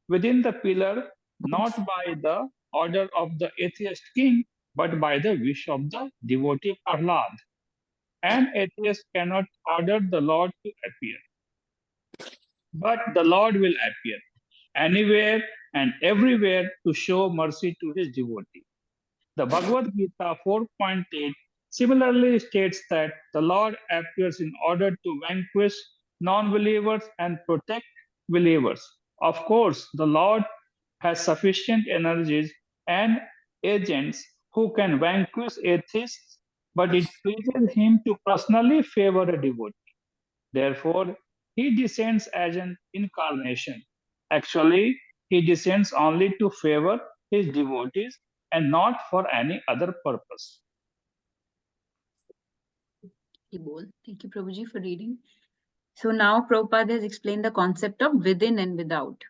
within the pillar not by the order of the atheist king, but by the wish of the devotee Prahlad. An atheist cannot order the Lord to appear, but the Lord will appear anywhere and everywhere to show mercy to his devotee. The Bhagavad Gita 4.8 similarly states that the Lord appears in order to vanquish non believers and protect believers. Of course, the Lord has sufficient energies and agents who can vanquish atheists, but it pleases him to personally favor a devotee. Therefore, he descends as an incarnation. Actually, he descends only to favor his devotees and not for any other purpose. Thank you, Prabhuji, for reading. So now Prabhupada has explained the concept of within and without.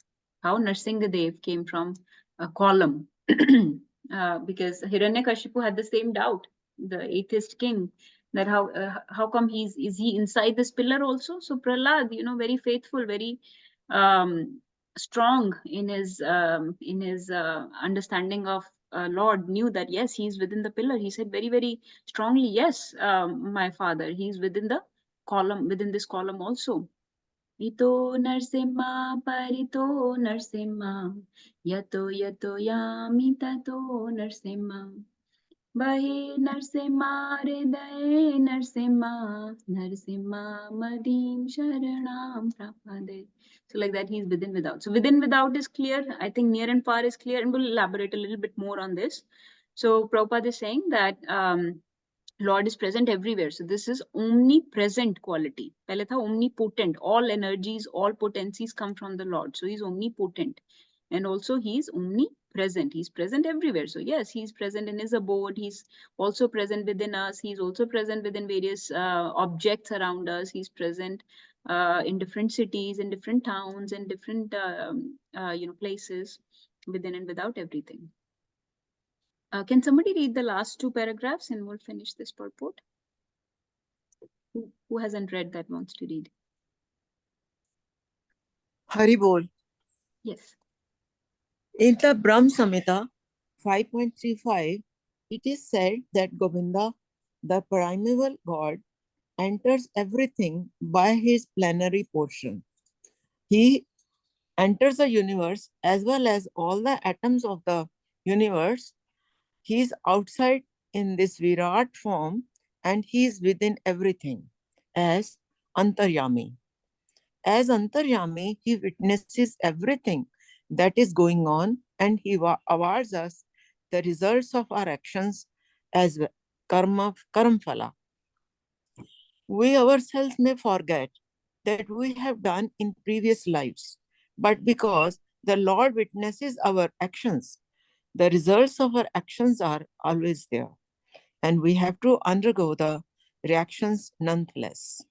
How Narsingadev came from a column. Because Hiranyakashipu had the same doubt, the atheist king, that how come is he inside this pillar also? So Prahlad, very faithful, very strong in his understanding of Lord, knew that yes, he's within the pillar. He said very, very strongly, yes, my father, he's within the column, within this column also. Ito Narsimha parito Narsimha yato yato yami tato Narsimha Bahe Narsimha hridaye Narsimha Narsimha madim sharanam prapade. So like that, he's within without. So within without is clear. I think near and far is clear, and we'll elaborate a little bit more on this. So Prabhupada is saying that Lord is present everywhere. So this is omnipresent quality. Pehle tha omnipotent. All energies, all potencies come from the Lord. So he's omnipotent. And also he's omnipresent. He's present everywhere. So yes, he's present in his abode. He's also present within us. He's also present within various objects around us. He's present in different cities, in different towns, in different places, within and without everything. Can somebody read the last two paragraphs and we'll finish this purport? Who hasn't read that wants to read? Hari Bol. Yes. In the Brahm Samhita 5.35, it is said that Govinda, the primeval God, enters everything by his plenary portion. He enters the universe as well as all the atoms of the universe. He is outside in this Virat form and he is within everything as Antaryami. As Antaryami, he witnesses everything that is going on and he awards us the results of our actions as karma phala. We ourselves may forget that we have done in previous lives, but because the Lord witnesses our actions, the results of our actions are always there, and we have to undergo the reactions nonetheless.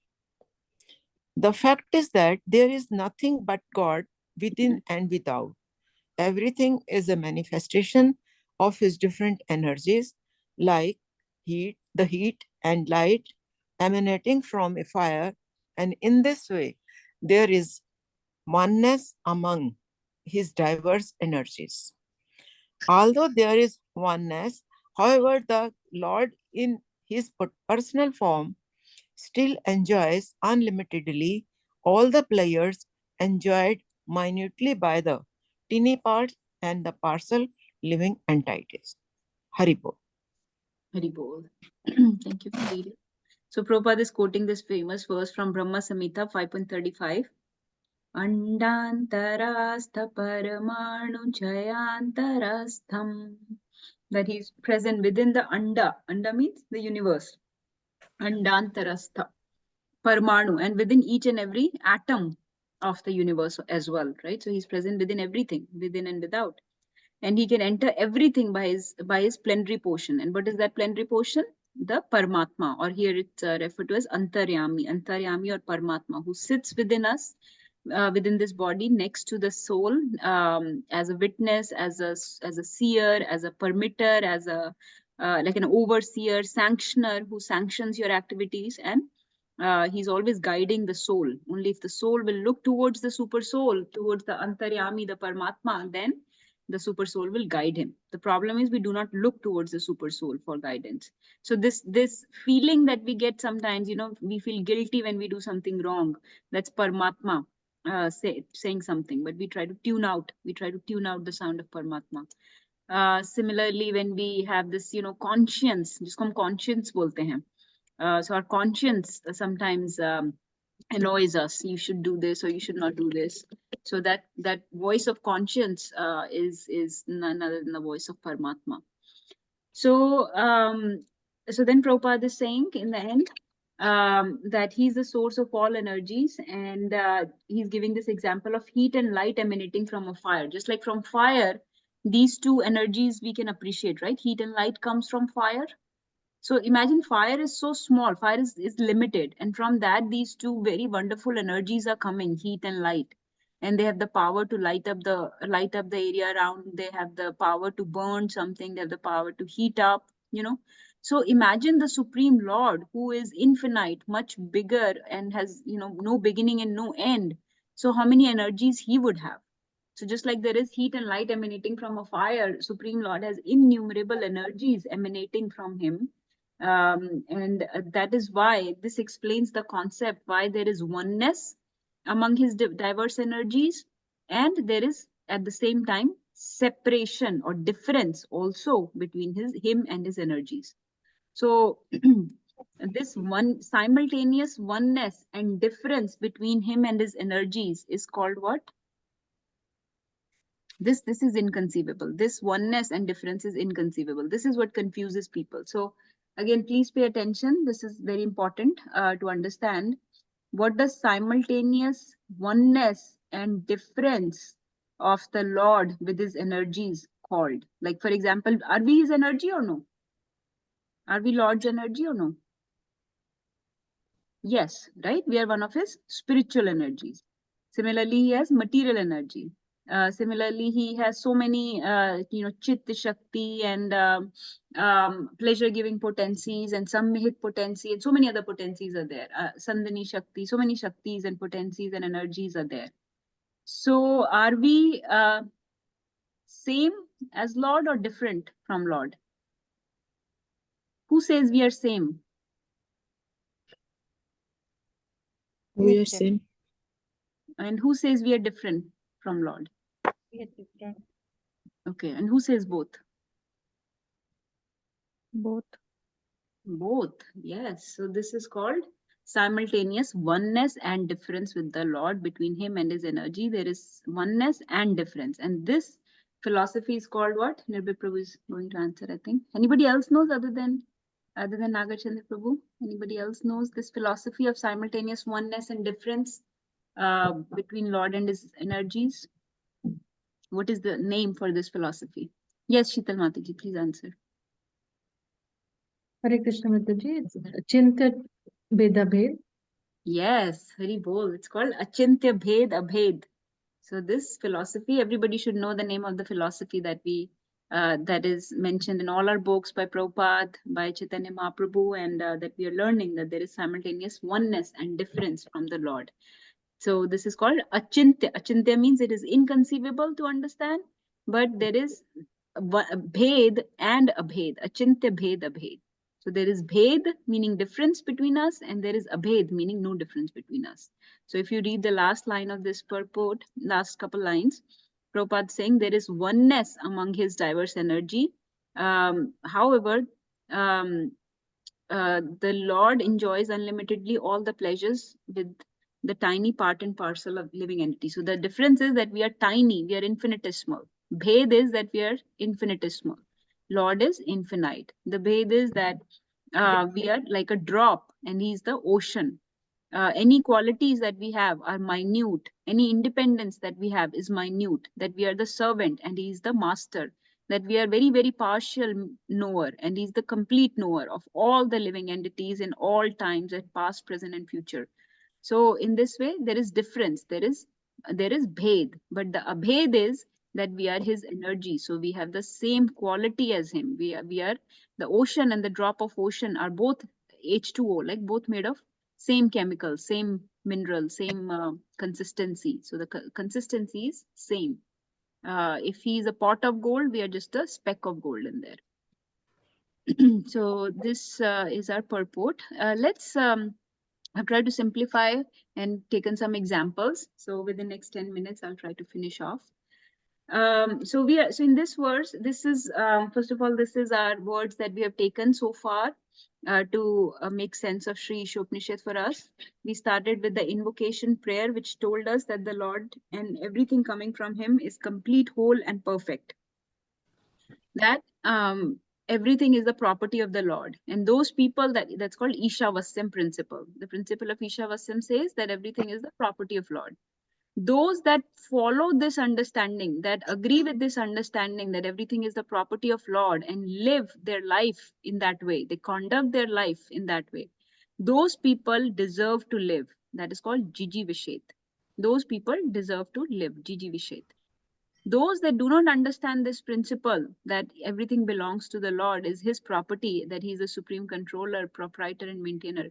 The fact is that there is nothing but God within and without. Everything is a manifestation of his different energies, like the heat and light emanating from a fire. And in this way, there is oneness among his diverse energies. Although there is oneness, however, the Lord in his personal form still enjoys unlimitedly all the players enjoyed minutely by the tiny parts and the parcel living entities. Haribol. Haribol. Thank you for reading. So Prabhupada is quoting this famous verse from Brahma Samhita 5.35. Andantarastha paramanu jayantarastham. That he is present within the Anda. Anda means the universe. Andantarastha Paramanu, and within each and every atom of the universe as well, right? So he's present within everything, within and without. And he can enter everything by his plenary portion. And what is that plenary portion? The Paramatma, or here it's referred to as Antaryami or Paramatma, who sits within us, within this body, next to the soul, as a witness, as a seer, as a permitter, as a like an overseer, sanctioner, who sanctions your activities, and he's always guiding the soul. Only if the soul will look towards the super soul, towards the Antaryami, the Paramatma, then the super soul will guide him. The problem is we do not look towards the super soul for guidance. So this feeling that we get sometimes, we feel guilty when we do something wrong. That's Paramatma saying something, but we try to tune out. We try to tune out the sound of Paramatma. Similarly, when we have this, conscience, जिसको हम conscience बोलते हैं. So our conscience sometimes annoys us. You should do this or you should not do this. So that voice of conscience is none other than the voice of Paramatma. So so then Prabhupada is saying in the end that he's the source of all energies, and he's giving this example of heat and light emanating from a fire. Just like from fire, these two energies we can appreciate, right? Heat and light comes from fire. So imagine fire is so small, fire is limited. And from that, these two very wonderful energies are coming, heat and light. And they have the power to light up the area around. They have the power to burn something. They have the power to heat up, So imagine the Supreme Lord, who is infinite, much bigger, and has, no beginning and no end. So how many energies he would have? So just like there is heat and light emanating from a fire, Supreme Lord has innumerable energies emanating from him. And that is why this explains the concept why there is oneness among his diverse energies, and there is at the same time separation or difference also between him and his energies. So this one simultaneous oneness and difference between him and his energies is called what? This is inconceivable. This oneness and difference is inconceivable. This is what confuses people. So again, please pay attention. This is very important to understand. What does simultaneous oneness and difference of the Lord with his energies called? Like, for example, are we his energy or no? Are we Lord's energy or no? Yes, right? We are one of his spiritual energies. Similarly, he has material energy. Similarly, he has so many, Chitta Shakti and pleasure-giving potencies and Samhit potency, and so many other potencies are there. Sandhani Shakti, so many Shaktis and potencies and energies are there. So, are we same as Lord or different from Lord? Who says we are same? We are same. And who says we are different from Lord? We are different. Okay, and who says both? Both. Both, yes. So this is called simultaneous oneness and difference with the Lord. Between him and his energy, there is oneness and difference. And this philosophy is called what? Nirbhay Prabhu is going to answer, I think. Anybody else knows other than Other than Nagachandra Prabhu, anybody else knows this philosophy of simultaneous oneness and difference between Lord and his energies? What is the name for this philosophy? Yes, Sheetal Mataji, please answer. Hare Krishna Mataji, it's Chinta Beda Bhed. Yes, Hari Bol. It's called Achintya Bhed Abhed. So this philosophy, everybody should know the name of the philosophy that that is mentioned in all our books by Prabhupada, by Chaitanya Mahaprabhu, and that we are learning that there is simultaneous oneness and difference from the Lord. So this is called Achintya. Achintya means it is inconceivable to understand, but there is Bhed and Abhed. Achintya Bhed Abhed. So there is Bhed meaning difference between us, and there is Abhed meaning no difference between us. So if you read the last line of this purport, last couple lines, Prabhupada saying there is oneness among his diverse energy. However, the Lord enjoys unlimitedly all the pleasures with the tiny part and parcel of living entity. So the difference is that we are tiny, we are infinitesimal. Bhed is that we are infinitesimal. Lord is infinite. The Bhed is that we are like a drop and he's the ocean. Any qualities that we have are minute. Any independence that we have is minute. That we are the servant and he is the master. That we are very, very partial knower and he's the complete knower of all the living entities in all times, at past, present, and future. So in this way, there is difference. There is bhed, but the abhed is that we are his energy. So we have the same quality as him. We are the ocean and the drop of ocean are both H2O, like both made of same chemical, same mineral, same consistency. So the consistency is same. If he is a pot of gold, we are just a speck of gold in there. So this is our purport. Let's I've tried to simplify and taken some examples. So within the next 10 minutes, I'll try to finish off. So in this verse, this is first of all, this is our words that we have taken so far to make sense of Sri Isopanishad for us. We started with the invocation prayer, which told us that the Lord and everything coming from him is complete, whole, and perfect. That everything is the property of the Lord. And those people, that's called Ishavasyam principle. The principle of Ishavasyam says that everything is the property of Lord. Those that follow this understanding, that agree with this understanding that everything is the property of Lord and live their life in that way, they conduct their life in that way, those people deserve to live. That is called Jiji Vishet. Those people deserve to live, Jiji Vishet. Those that do not understand this principle, that everything belongs to the Lord, is his property, that he is a supreme controller, proprietor, and maintainer,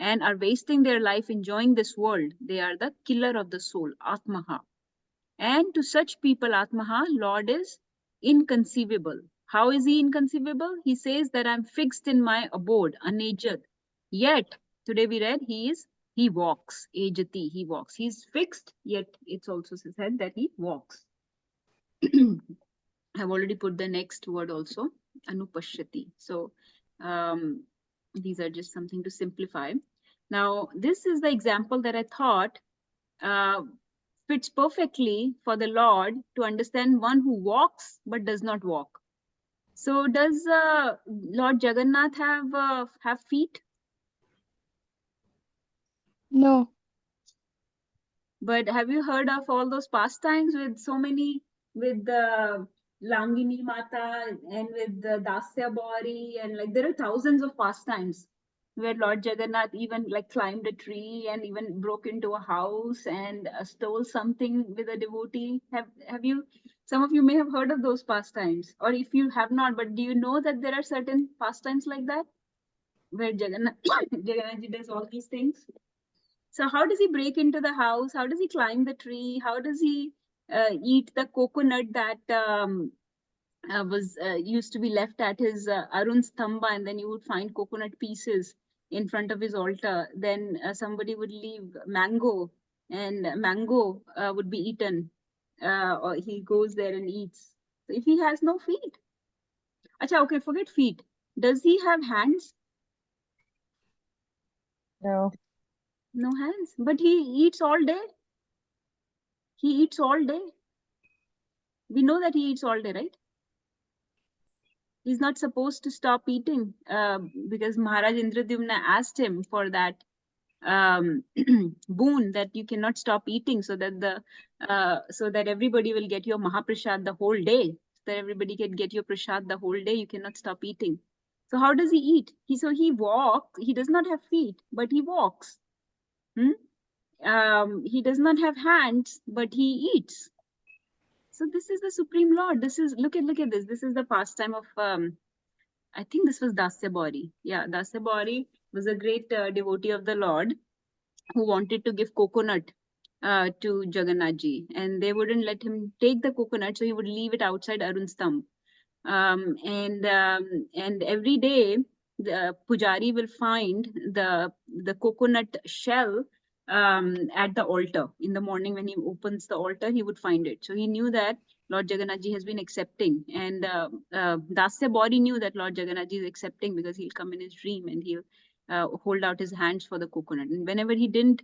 and are wasting their life enjoying this world, they are the killer of the soul, Atmaha. And to such people, Atmaha, Lord is inconceivable. How is he inconceivable? He says that I'm fixed in my abode, anejad. Yet, today we read, he walks, ejati, he walks. He's fixed, yet it's also said that he walks. I've already put the next word also, anupashyati. So these are just something to simplify. Now, this is the example that I thought fits perfectly for the Lord to understand one who walks but does not walk. So does Lord Jagannath have feet? No. But have you heard of all those pastimes with so many, with the Langini Mata and with the Dasya Bori, and like there are thousands of pastimes where Lord Jagannath even like climbed a tree and even broke into a house and stole something with a devotee. Have you? Some of you may have heard of those pastimes, or if you have not, but do you know that there are certain pastimes like that where Jagannath Jagannath does all these things? So how does he break into the house? How does he climb the tree? How does he eat the coconut that was used to be left at his Arun Stamba, and then you would find coconut pieces in front of his altar. Then somebody would leave mango, and mango would be eaten, or he goes there and eats. So if he has no feet, acha, okay, forget feet. Does he have hands? No. No hands, but he eats all day. He eats all day. We know that he eats all day, right? He's not supposed to stop eating because Maharaj Indradyumna asked him for that boon that you cannot stop eating, so that everybody will get your Mahaprasad the whole day. So that everybody can get your prasad the whole day. You cannot stop eating. So how does he eat? He walks. He does not have feet, but he walks. He does not have hands, but he eats. So this is the Supreme Lord. This is look at this. This is the pastime of I think this was Dasya. Yeah, Dasya was a great devotee of the Lord who wanted to give coconut to Jagannath and they wouldn't let him take the coconut, so he would leave it outside Arun's thumb. And every day the pujari will find the coconut shell at the altar. In the morning when he opens the altar, he would find it. So he knew that Lord Jagannath has been accepting, and Dasya Bauri knew that Lord Jagannath is accepting because he'll come in his dream and he'll hold out his hands for the coconut. And whenever he didn't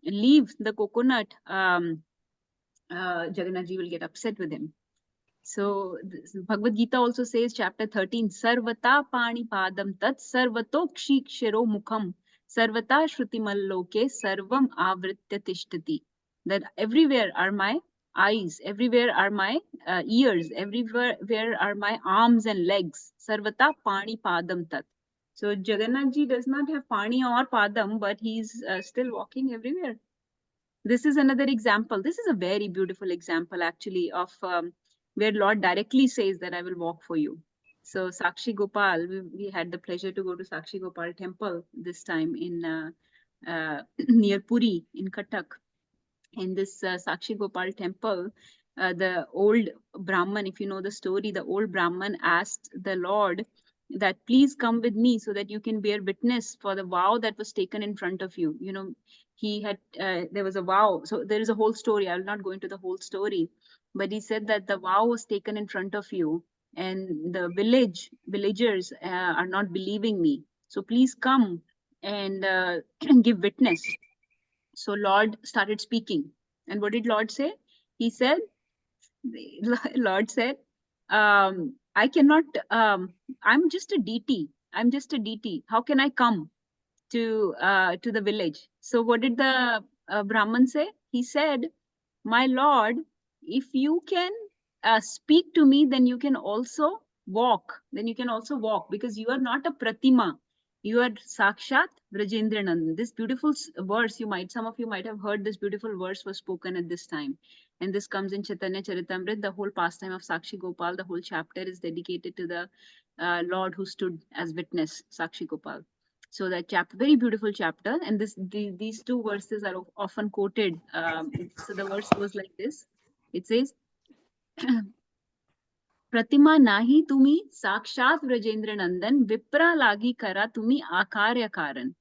leave the coconut, Jagannath will get upset with him. So Bhagavad Gita also says, chapter 13, Sarvata Pani Padam Tat Sarvatokshi Kshiro Mukham Sarvata Shrutimaloke Sarvam Avritya Tishtati. That everywhere are my eyes, everywhere are my ears, everywhere are my arms and legs. Sarvata Pani Padam Tat. So Jagannath ji does not have Pani or Padam, but he's still walking everywhere. This is another example. This is a very beautiful example actually of where Lord directly says that I will walk for you. So Sakshi Gopal, we had the pleasure to go to Sakshi Gopal temple this time in near Puri in Cuttack. In this Sakshi Gopal temple, the old Brahman, if you know the story, the old Brahman asked the Lord that please come with me so that you can bear witness for the vow that was taken in front of you. You know, he had, there was a vow. So there is a whole story. I will not go into the whole story, but he said that the vow was taken in front of you and the villagers are not believing me. So please come and give witness. So Lord started speaking. And what did Lord say? He said, Lord said, I cannot, I'm just a deity. I'm just a deity. How can I come to the village? So what did the Brahman say? He said, my Lord, if you can speak to me, then you can also walk. Then you can also walk because you are not a pratima. You are Sakshat Vrajendranandan. This beautiful verse, some of you might have heard this beautiful verse was spoken at this time. And this comes in Chaitanya Charitamrita, the whole pastime of Sakshi Gopal, the whole chapter is dedicated to the Lord who stood as witness, Sakshi Gopal. So that chapter, very beautiful chapter, and these two verses are often quoted. So the verse goes like this. It says, Pratima nahi tumi sakshat Vrajendra Nandan vipra lagi kara tumi akarya karan.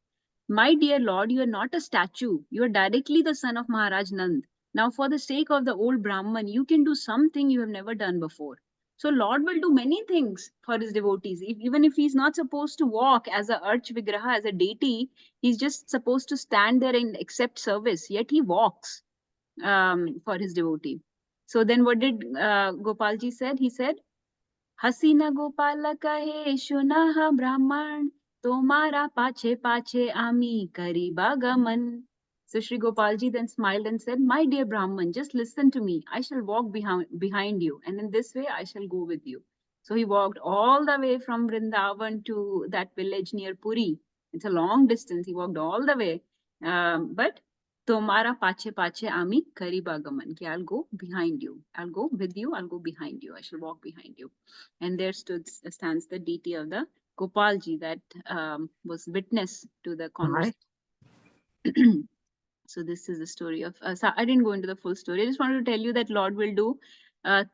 My dear Lord, you are not a statue. You are directly the son of Maharaj Nand. Now, for the sake of the old Brahman, you can do something you have never done before. So Lord will do many things for his devotees. Even if he's not supposed to walk as a Arch Vigraha, as a deity, he's just supposed to stand there and accept service. Yet he walks for his devotee. So then what did Gopalji said? He said, Hasina Gopala kahe shunaha Brahman tomara pache pache ami kariba gaman. So Sri Gopalji then smiled and said, my dear Brahman, just listen to me. I shall walk behind you, and in this way I shall go with you. So he walked all the way from Vrindavan to that village near Puri. It's a long distance. He walked all the way. But Tomara pache pache ami kariba gaman. I'll go behind you. I'll go with you. I'll go behind you. I shall walk behind you. And there stands the deity of the Gopalji that was witness to the conversation. So this is the story of, so I didn't go into the full story. I just wanted to tell you that Lord will do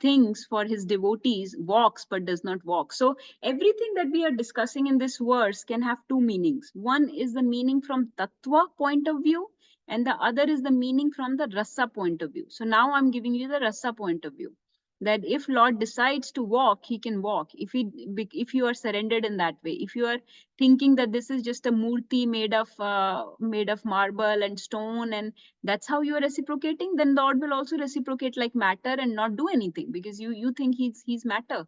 things for his devotees, walks but does not walk. So everything that we are discussing in this verse can have two meanings. One is the meaning from Tattva point of view, and the other is the meaning from the Rasa point of view. So now I'm giving you the Rasa point of view. That if Lord decides to walk, he can walk. If you are surrendered in that way, if you are thinking that this is just a murti made of marble and stone, and that's how you are reciprocating, then Lord will also reciprocate like matter and not do anything because you think he's matter.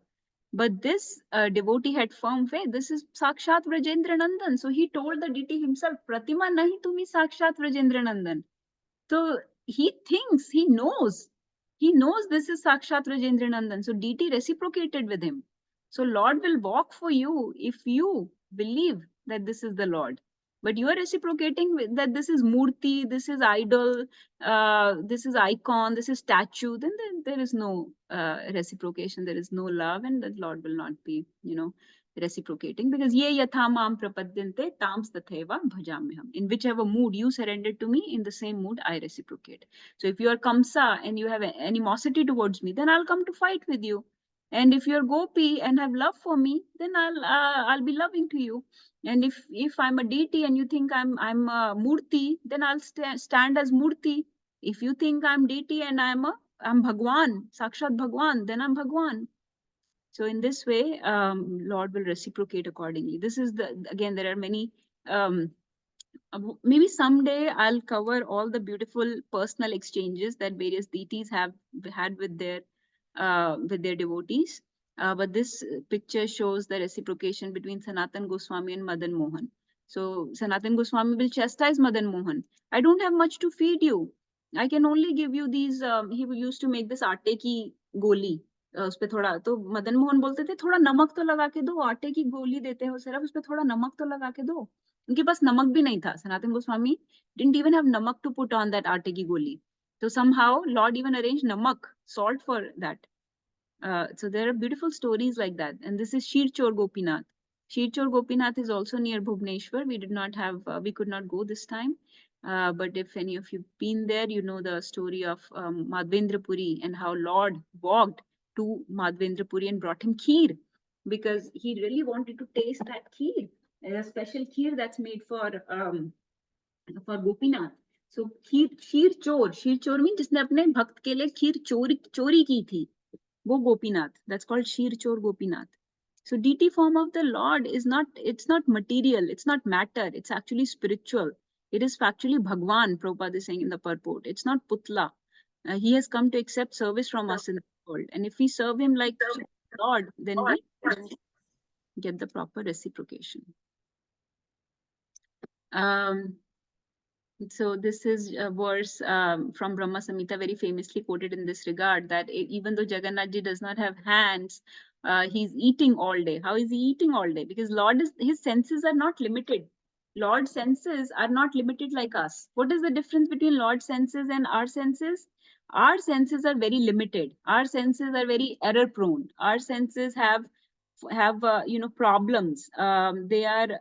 But this devotee had firm faith. This is Sakshat Vrajendra Nandan. So he told the deity himself, Pratima nahi tumi Sakshat Vrajendra Nandan. So he thinks, he knows this is Sakshat Rajendra Nandan. So deity reciprocated with him. So Lord will walk for you if you believe that this is the Lord. But you are reciprocating with that this is Murti, this is idol, this is icon, this is statue, then there is no reciprocation, there is no love, and the Lord will not be, reciprocating, because ye yatha mam prapadyante tams tatheva bhajamyaham. In whichever mood you surrender to me, in the same mood I reciprocate. So if you are kamsa and you have animosity towards me, then I'll come to fight with you. And if you're gopi and have love for me, then I'll be loving to you. And if I'm a deity and you think I'm a murti, then I'll stand as murti. If you think I'm deity and I'm Bhagwan, Sakshat Bhagwan, then I'm Bhagwan. So in this way, Lord will reciprocate accordingly. This is again, there are many, maybe someday I'll cover all the beautiful personal exchanges that various deities have had with their devotees. But this picture shows the reciprocation between Sanatan Goswami and Madan Mohan. So Sanatan Goswami will chastise Madan Mohan. I don't have much to feed you. I can only give you these. He used to make this आटे की गोली. उस पे थोड़ा तो मदन मोहन बोलते थे थोड़ा नमक तो लगा के दो, आटे की गोली देते हो सिर्फ, उस पे थोड़ा नमक तो लगा के दो. उनके पास नमक भी नहीं था. Sanatan Goswami didn't even have namak to put on that आटे की गोली. So somehow Lord even arranged namak, salt for that. So there are beautiful stories like that. And this is Shirchor Gopinath. Shirchor Gopinath is also near Bhubaneswar. We did not have, we could not go this time. But if any of you've been there, you know the story of Madhvendra Puri and how Lord walked to Madhvendra Puri and brought him kheer, because he really wanted to taste that kheer, a special kheer that's made for Gopinath. So खीर चोर means जिसने अपने भक्त के लिए खीर चोरी की थी, वो Gopinath. That's called Shir Chor Gopinath. So deity form of the Lord is not, it's not material, it's not matter, it's actually spiritual. It is factually Bhagwan, Prabhupada is saying in the purport. It's not Putla. He has come to accept service from us in the world. And if we serve him like Lord, then we get the proper reciprocation. So this is a verse from Brahma Samhita, very famously quoted in this regard, that even though Jagannath ji does not have hands, he's eating all day. How is he eating all day? Because his senses are not limited. Lord's senses are not limited like us. What is the difference between Lord's senses and our senses? Our senses are very limited. Our senses are very error prone. Our senses have problems. Lord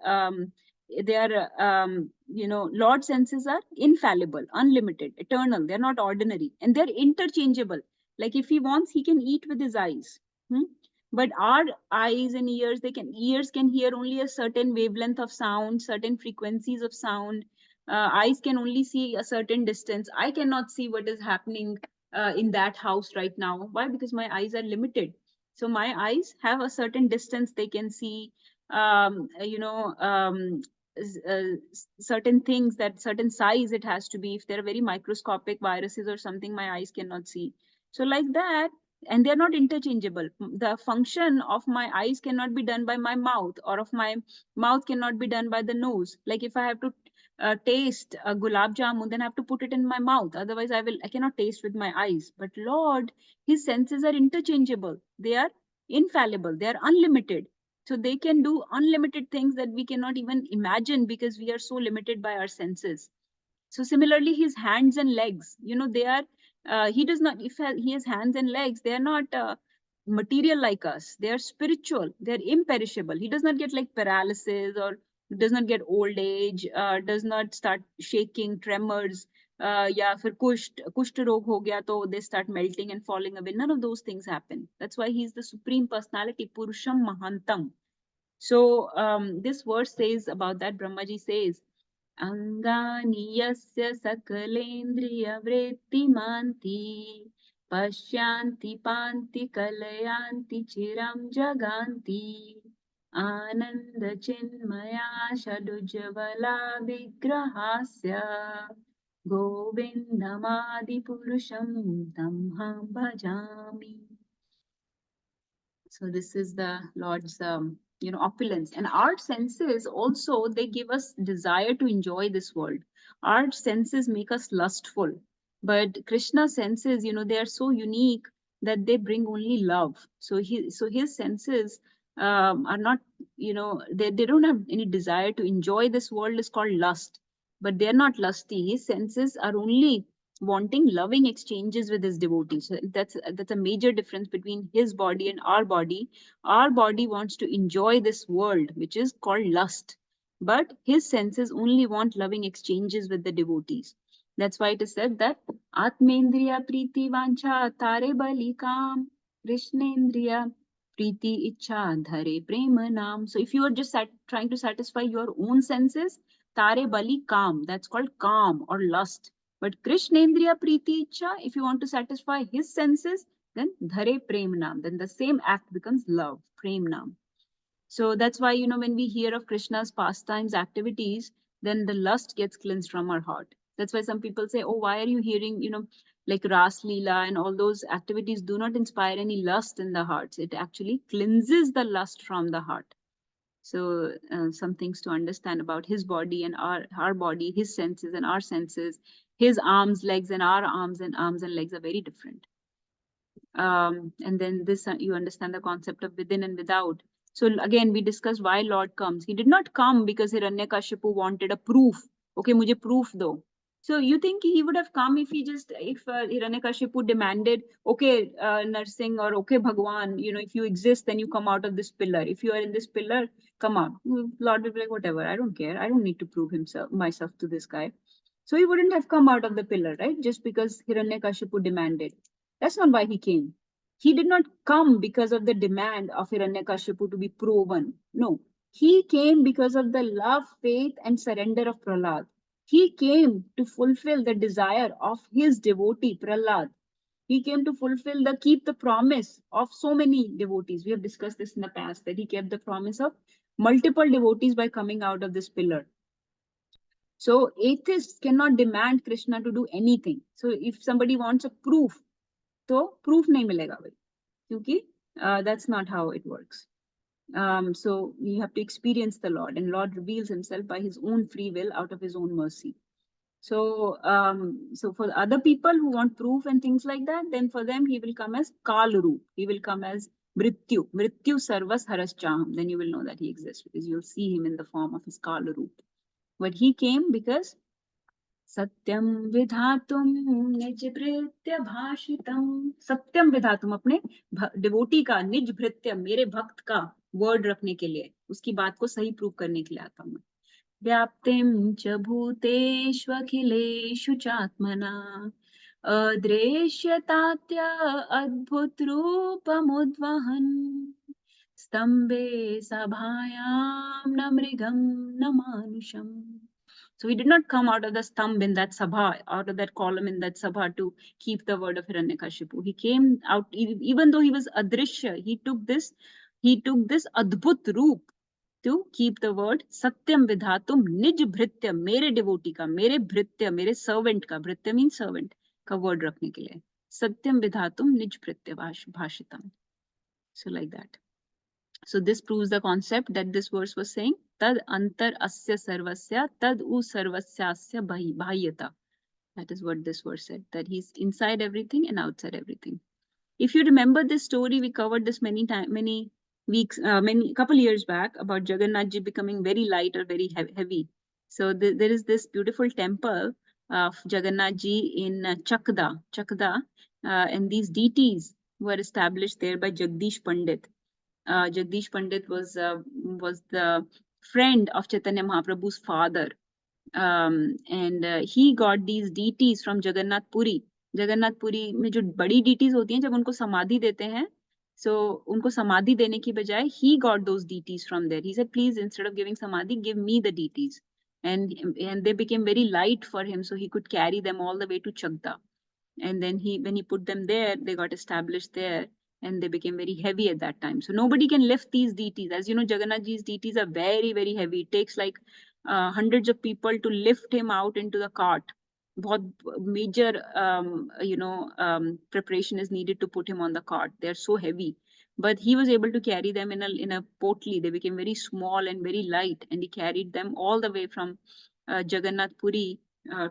senses are infallible, unlimited, eternal. They're not ordinary, and they're interchangeable. Like if he wants, he can eat with his eyes. But our eyes and ears can hear only a certain wavelength of sound, certain frequencies of sound. Eyes can only see a certain distance. I cannot see what is happening in that house right now. Why? Because my eyes are limited. So my eyes have a certain distance. They can see, certain things, that certain size it has to be. If they're very microscopic viruses or something, my eyes cannot see. So like that, and they're not interchangeable. The function of my eyes cannot be done by my mouth, or of my mouth cannot be done by the nose. Like if I have to taste a gulab jamun, then I have to put it in my mouth. Otherwise, I cannot taste with my eyes. But Lord, his senses are interchangeable. They are infallible. They are unlimited. So they can do unlimited things that we cannot even imagine, because we are so limited by our senses. So similarly, his hands and legs, they are, he does not, if he has hands and legs, they are not material like us. They are spiritual. They are imperishable. He does not get like paralysis, or does not get old age, does not start shaking, tremors, या फिर कुष्ठ रोग हो गया तो they start melting and falling away. None of those things happen. That's why he is the supreme personality, Purusham Mahantam. So this verse says about that, Brahmaji says, Angani yasya sakalendriya vrittimanti pashyanti panti kalayanti chiram jaganti ananda chinmaya shadujvala vigrahasya govindamadi purusham tamham bhajami. So this is the Lord's, opulence. And our senses also, they give us desire to enjoy this world. Our senses make us lustful. But Krishna's senses, they are so unique that they bring only love. So his senses are not, they don't have any desire to enjoy this world is called lust. But they're not lusty. His senses are only wanting loving exchanges with his devotees. So that's a major difference between his body and our body. Our body wants to enjoy this world, which is called lust, but his senses only want loving exchanges with the devotees. That's why it is said that Atmendriya Priti Vancha Tare Bali Kam Krishnendriya Priti Ichha Dhare Prema Nam. So if you are just trying to satisfy your own senses, Tare Bali Kam, that's called calm or lust. But Krishnendriya Priti Ichha, if you want to satisfy his senses, then Dhare Prem Nam, then the same act becomes love, Prem Nam. So that's why, when we hear of Krishna's pastimes, activities, then the lust gets cleansed from our heart. That's why some people say, oh, why are you hearing, like Ras Leela and all those activities do not inspire any lust in the hearts. It actually cleanses the lust from the heart. So some things to understand about his body and our body, his senses and our senses, his arms, legs and our arms and legs are very different. And then this, you understand the concept of within and without. So again, we discussed why Lord comes. He did not come because Hiranyakashipu wanted a proof. Okay, mujhe proof do. So you think he would have come if Hiranyakashipu demanded, okay, Narsingh, or okay, Bhagwan, if you exist, then you come out of this pillar. If you are in this pillar, come out. Lord will be like, whatever, I don't care. I don't need to prove myself to this guy. So he wouldn't have come out of the pillar, right? Just because Hiranyakashipu demanded. That's not why he came. He did not come because of the demand of Hiranyakashipu to be proven. No, he came because of the love, faith, and surrender of Prahlad. He came to fulfill the desire of his devotee, Prahlad. He came to keep the promise of so many devotees. We have discussed this in the past, that he kept the promise of multiple devotees by coming out of this pillar. So atheists cannot demand Krishna to do anything. So if somebody wants a proof, तो proof नहीं मिलेगा भाई, क्योंकि that's not how it works. So you have to experience the Lord, and Lord reveals himself by his own free will out of his own mercy. So so for other people who want proof and things like that, then for them he will come as Kalru. He will come as Mrityu Sarvas Haraschaham. Then you will know that he exists, because you'll see him in the form of his Kalru. But he came because सत्यम विधातुम निज भृत्य भाषितम. सत्यम विधातुम, अपने devotee का निज भृत्य, मेरे भक्त का word रखने के लिए, उसकी बात को सही प्रूव करने के लिए आता हूं. व्याप्तिम च भूतेष्वखिलेषु चात्मना अदृश्यतात्या अद्भुत रूपमुद्वहन् स्तंभे सभायां न मृगं न मानुषम्. So he did not come out of the stump in that sabha, out of that column in that sabha to keep the word of Hiranyakashipu. He came out, even though he was adrishya, he took this adbhut roop to keep the word Satyam Vidhatum Nij Bhritya, mere devotee ka, mere Bhritya, mere servant ka, Bhritya means servant, ka word rakhne ke liye. Satyam Vidhatum Nij Bhritya Bhashitam. So like that. So this proves the concept that this verse was saying, Tad antar asya sarvasya, tad u sarvasyasya bhahyata. That is what this verse said, that he's inside everything and outside everything. If you remember this story, we covered this many weeks, couple years back, about Jagannath ji becoming very light or very heavy. So there is this beautiful temple of Jagannath ji in Chakda, and these deities were established there by Jagdish Pandit. Jagdish Pandit was the friend of Chaitanya Mahaprabhu's father, and he got these deities from Jagannath Puri. Jagannath Puri में जो बड़ी deities होती हैं, जब उनको समाधि देते हैं, so उनको समाधि देने की बजाय he got those deities from there. He said, please, instead of giving samadhi, give me the deities. And they became very light for him, so he could carry them all the way to Chagda. And then when he put them there, they got established there, and they became very heavy at that time. So nobody can lift these deities. As you know, Jagannath ji's deities are very, very heavy. It takes like hundreds of people to lift him out into the cart. बहुत major preparation is needed to put him on the cart. They are so heavy. but he was able to carry them in a potli. They became very small and very light, and he carried them all the way from Jagannath Puri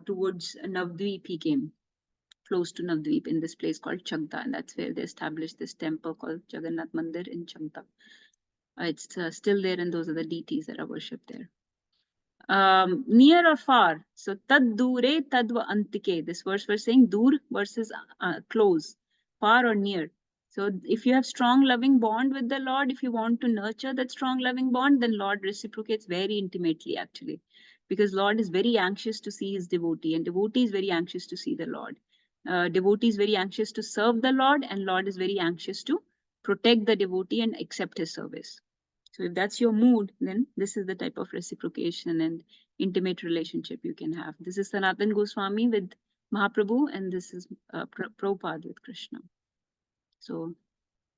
towards Navdvip. He came close to Navdvip in this place called Chagda, and that's where they established this temple called Jagannath Mandir in Chagda. It's still there, and those are the deities that are worshipped there. Near or far? So tad dure tadva antike. This verse we're saying dur versus close, far or near. So if you have strong loving bond with the Lord, if you want to nurture that strong loving bond, then Lord reciprocates very intimately actually, because Lord is very anxious to see his devotee, and devotee is very anxious to see the Lord. Devotee is very anxious to serve the Lord, and Lord is very anxious to protect the devotee and accept his service. So if that's your mood, then this is the type of reciprocation and intimate relationship you can have. This is Sanatan Goswami with Mahaprabhu, and this is Prabhupada with Krishna. So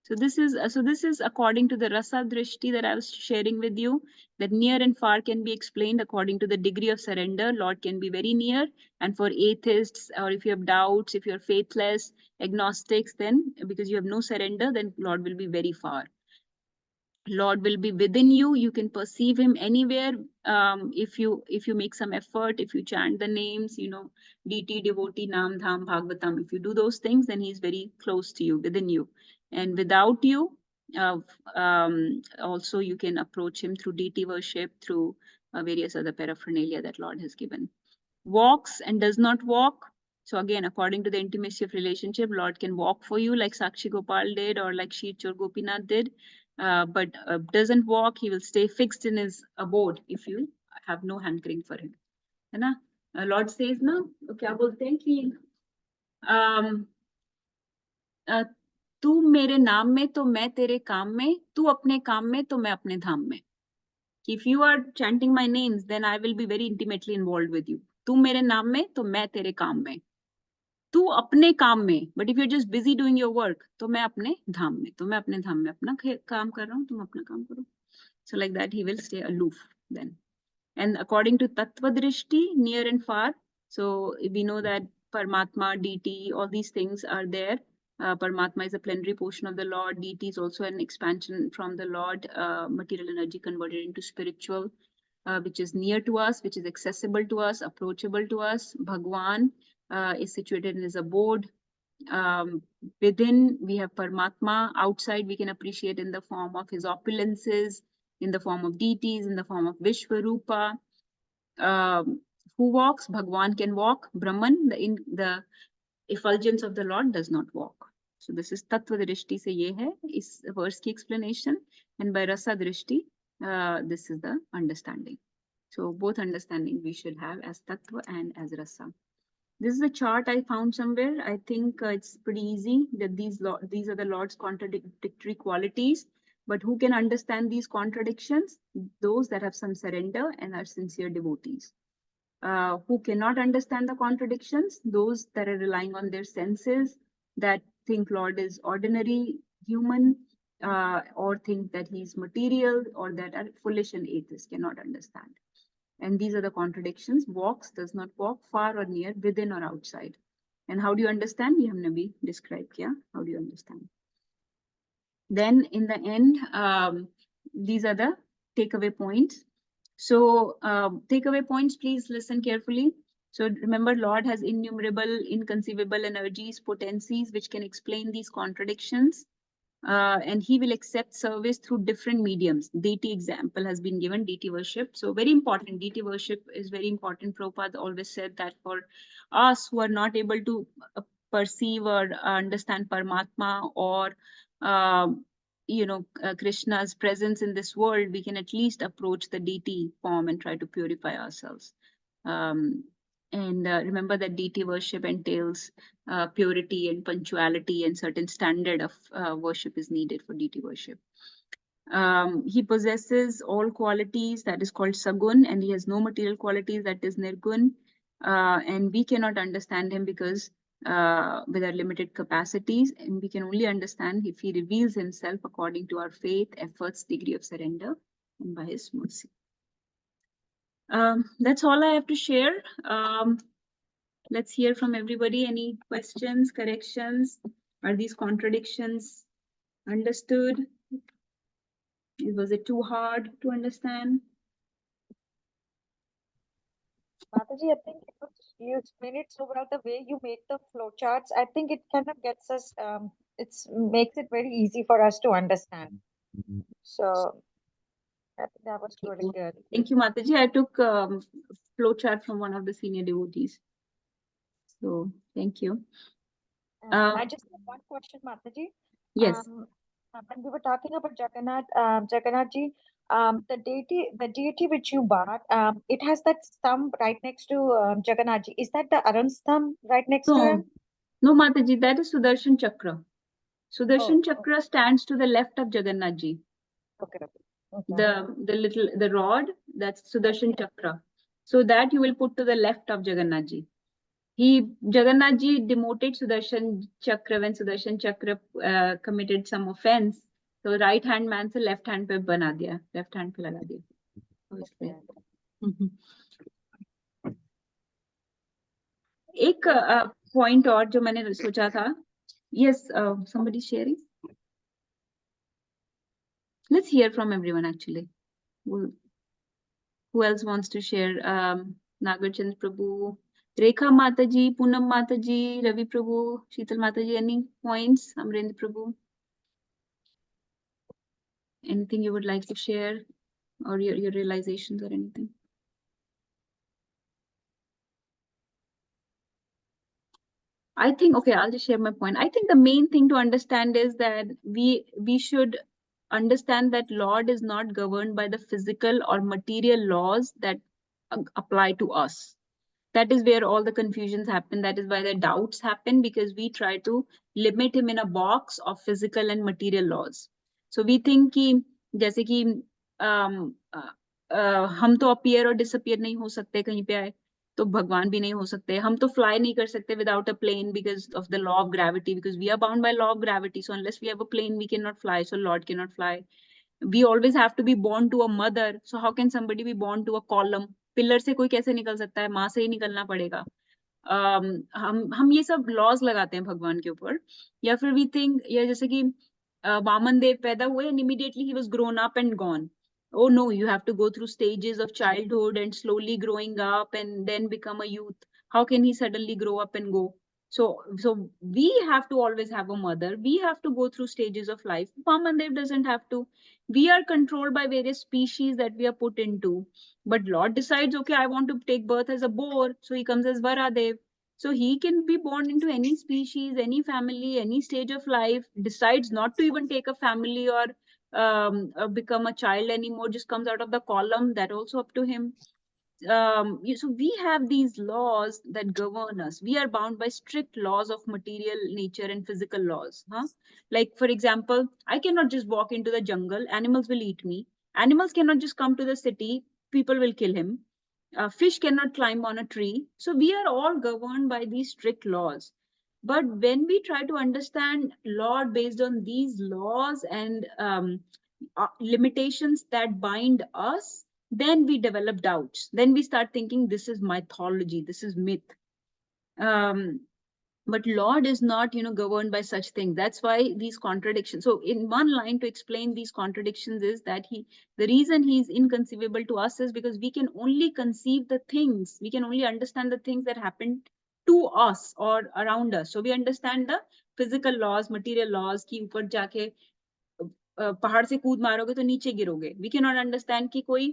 this is according to the rasa drishti that I was sharing with you, that near and far can be explained according to the degree of surrender. Lord can be very near, and for atheists, or if you have doubts, if you're faithless, agnostics, then because you have no surrender, then Lord will be very far. Lord will be within you. You can perceive him anywhere. If you make some effort, if you chant the names, DT, devotee, Nam, Dham, Bhagavatam, if you do those things, then he's very close to you, within you. And without you, also you can approach him through DT worship, through various other paraphernalia that Lord has given. Walks and does not walk. So again, according to the intimacy of relationship, Lord can walk for you like Sakshi Gopal did, or like Shri Chor Gopinath did. But doesn't walk, he will stay fixed in his abode if you have no hankering for him. है ना? Lord says ना, क्या बोलते हैं कि तू मेरे नाम में तो मैं तेरे काम में, तू अपने काम में तो मैं अपने धाम में. If you are chanting my names, then I will be very intimately involved with you. तू मेरे नाम में तो मैं तेरे काम में, तू अपने काम में. But if you're just busy doing your work, तो मैं अपने धाम में, तो मैं अपने धाम में अपना काम कर रहा हूँ, तुम अपना काम करो. So like that, he will stay aloof then. And according to Tattva Drishti, near and far. So we know that Paramatma, DT, all these things are there. Paramatma is a plenary portion of the Lord. DT is also an expansion from the Lord, material energy converted into spiritual, which is near to us, which is accessible to us, approachable to us. Bhagwan is situated in his abode. Within, we have Paramatma. Outside, we can appreciate in the form of his opulences, in the form of deities, in the form of Vishwarupa. Who walks? Bhagwan can walk. Brahman, the effulgence of the Lord, does not walk. So this is Tattva Drishti se ye hai, is verse ki explanation. And by Rasa Drishti, this is the understanding. So both understanding we should have as Tattva and as Rasa. This is a chart I found somewhere. I think it's pretty easy that these are the Lord's contradictory qualities. But who can understand these contradictions? Those that have some surrender and are sincere devotees. Who cannot understand the contradictions? Those that are relying on their senses, that think Lord is ordinary human, or think that he's material, or that are foolish and atheists, cannot understand. And these are the contradictions. Walks, does not walk, far or near, within or outside. And how do you understand? You have Nabi described, yeah? How do you understand? Then in the end, these are the takeaway points. So takeaway points, please listen carefully. So remember, Lord has innumerable, inconceivable energies, potencies, which can explain these contradictions. And he will accept service through different mediums. Deity example has been given, deity worship. So very important, deity worship is very important. Prabhupada always said that for us who are not able to perceive or understand Paramatma or Krishna's presence in this world, we can at least approach the deity form and try to purify ourselves. Remember that deity worship entails purity and punctuality, and certain standard of worship is needed for deity worship. He possesses all qualities, that is called Sagun, and he has no material qualities, that is Nirgun. And we cannot understand him because with our limited capacities, and we can only understand if he reveals himself according to our faith, efforts, degree of surrender, and by his mercy. That's all I have to share. Let's hear from everybody. Any questions, corrections? Are these contradictions Understood? Was it too hard to understand? Mataji, I think you explain it so well, the way you make the flowcharts. I think it kind of gets us, makes it very easy for us to understand. So I think that was really good. Thank you, Mataji. I took flowchart from one of the senior devotees. So thank you. I just have one question, Mataji. Yes. When we were talking about Jagannathji, the deity which you bought, it has that stump right next to Jagannathji. Is that the Arun stump right next to him? No, Mataji, that is Sudarshan Chakra. Sudarshan Oh, Chakra stands to the left of Jagannathji. okay. The rod, that's Sudarshan Chakra. So that you will put to the left of Jagannathji. Jagannathji demoted Sudarshan Chakra when Sudarshan Chakra committed some offense. So right hand man से left hand पे बना दिया, left hand पे लगा दिया. एक point और जो मैंने सोचा था. Yes, somebody sharing. Let's hear from everyone actually. Who else wants to share? Nagarchand Prabhu, Rekha Mataji, Poonam Mataji, Ravi Prabhu, Sheetal Mataji, any points? Amrendra Prabhu? Anything you would like to share or your realizations or anything? I think, okay, I'll just share my point. I think the main thing to understand is that we should understand that Lord is not governed by the physical or material laws that apply to us. That is where all the confusions happen. That is why the doubts happen, because we try to limit him in a box of physical and material laws. So we think कि जैसे कि हम तो appear और disappear नहीं हो सकते कहीं पे आए, तो भगवान भी नहीं हो सकते. हम तो fly नहीं कर सकते without a plane because of the law of gravity, because we are bound by law of gravity. So unless we have a plane, we cannot fly. So Lord cannot fly. We always have to be born to a mother. So how can somebody be born to a column? Pillar से कोई कैसे निकल सकता है? माँ से ही निकलना पड़ेगा. हम ये सब लॉज लगाते हैं भगवान के ऊपर. या फिर वी थिंक, या जैसे कि वामन देव पैदा हुए and immediately he was grown up and gone. Oh no, you have to go through stages of childhood and slowly growing up and then become a youth. How can he suddenly grow up and go? So we have to always have a mother. We have to go through stages of life. Vamandev doesn't have to. We are controlled by various species that we are put into. But Lord decides, okay, I want to take birth as a boar. So he comes as Varadev. So he can be born into any species, any family, any stage of life, decides not to even take a family or become a child anymore, just comes out of the column. That also up to him. So we have these laws that govern us. We are bound by strict laws of material nature and physical laws. Like, for example, I cannot just walk into the jungle. Animals will eat me. Animals cannot just come to the city. People will kill him. Fish cannot climb on a tree. So we are all governed by these strict laws. But when we try to understand Lord based on these laws and limitations that bind us, then we develop doubts. Then we start thinking this is mythology, this is myth. But Lord is not, governed by such things. That's why these contradictions. So in one line to explain these contradictions is that the reason he is inconceivable to us is because we can only conceive the things, we can only understand the things that happen to us or around us. So we understand the physical laws, material laws, ki upar jaake पहाड़ से कूद मारोगे तो नीचे गिरोगे. We can not understand कि कोई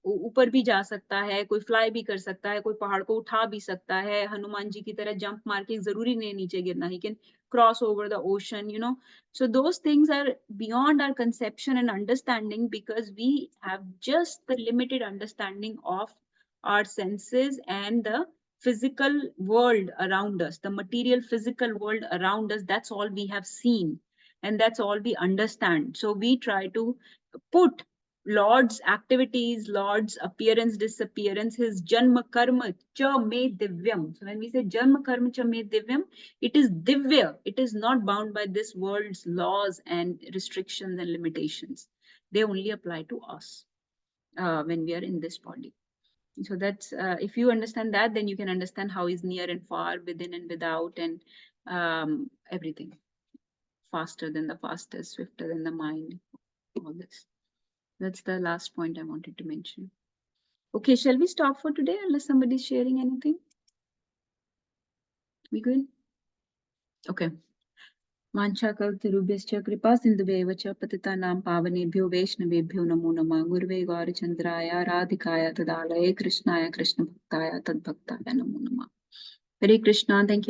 ऊपर भी जा सकता है, कोई फ्लाई भी कर सकता है, कोई पहाड़ को उठा भी सकता है, हनुमान जी की तरह जंप मार के जरूरी नहीं नीचे गिरना. He can cross over the ocean, So those things are beyond our conception and understanding, because we have just the limited understanding of our senses and the physical world around us, the material physical world around us. That's all we have seen. And that's all we understand. So we try to put Lord's activities, Lord's appearance, disappearance, his janma karma cha me divyam. So when we say janma karma cha me divyam, it is divya. It is not bound by this world's laws and restrictions and limitations. They only apply to us when we are in this body. So that's, if you understand that, then you can understand how he's near and far, within and without, and everything. faster than the fastest, swifter than the mind, all this. That's the last point I wanted to mention. Okay, shall we stop for today unless somebody's sharing anything? We good? Okay. वाञ्छाकल्पतरुभ्यश्च कृपासिन्धुभ्येव च पतितानां पावनेभ्यो वैष्णवेभ्यो नमो नमः गुरवे गौरचन्द्राय राधिकाय तदालये कृष्णाय कृष्णभक्ताय तद्भक्ताय नमो नमः. Hare Krishna. Thank you.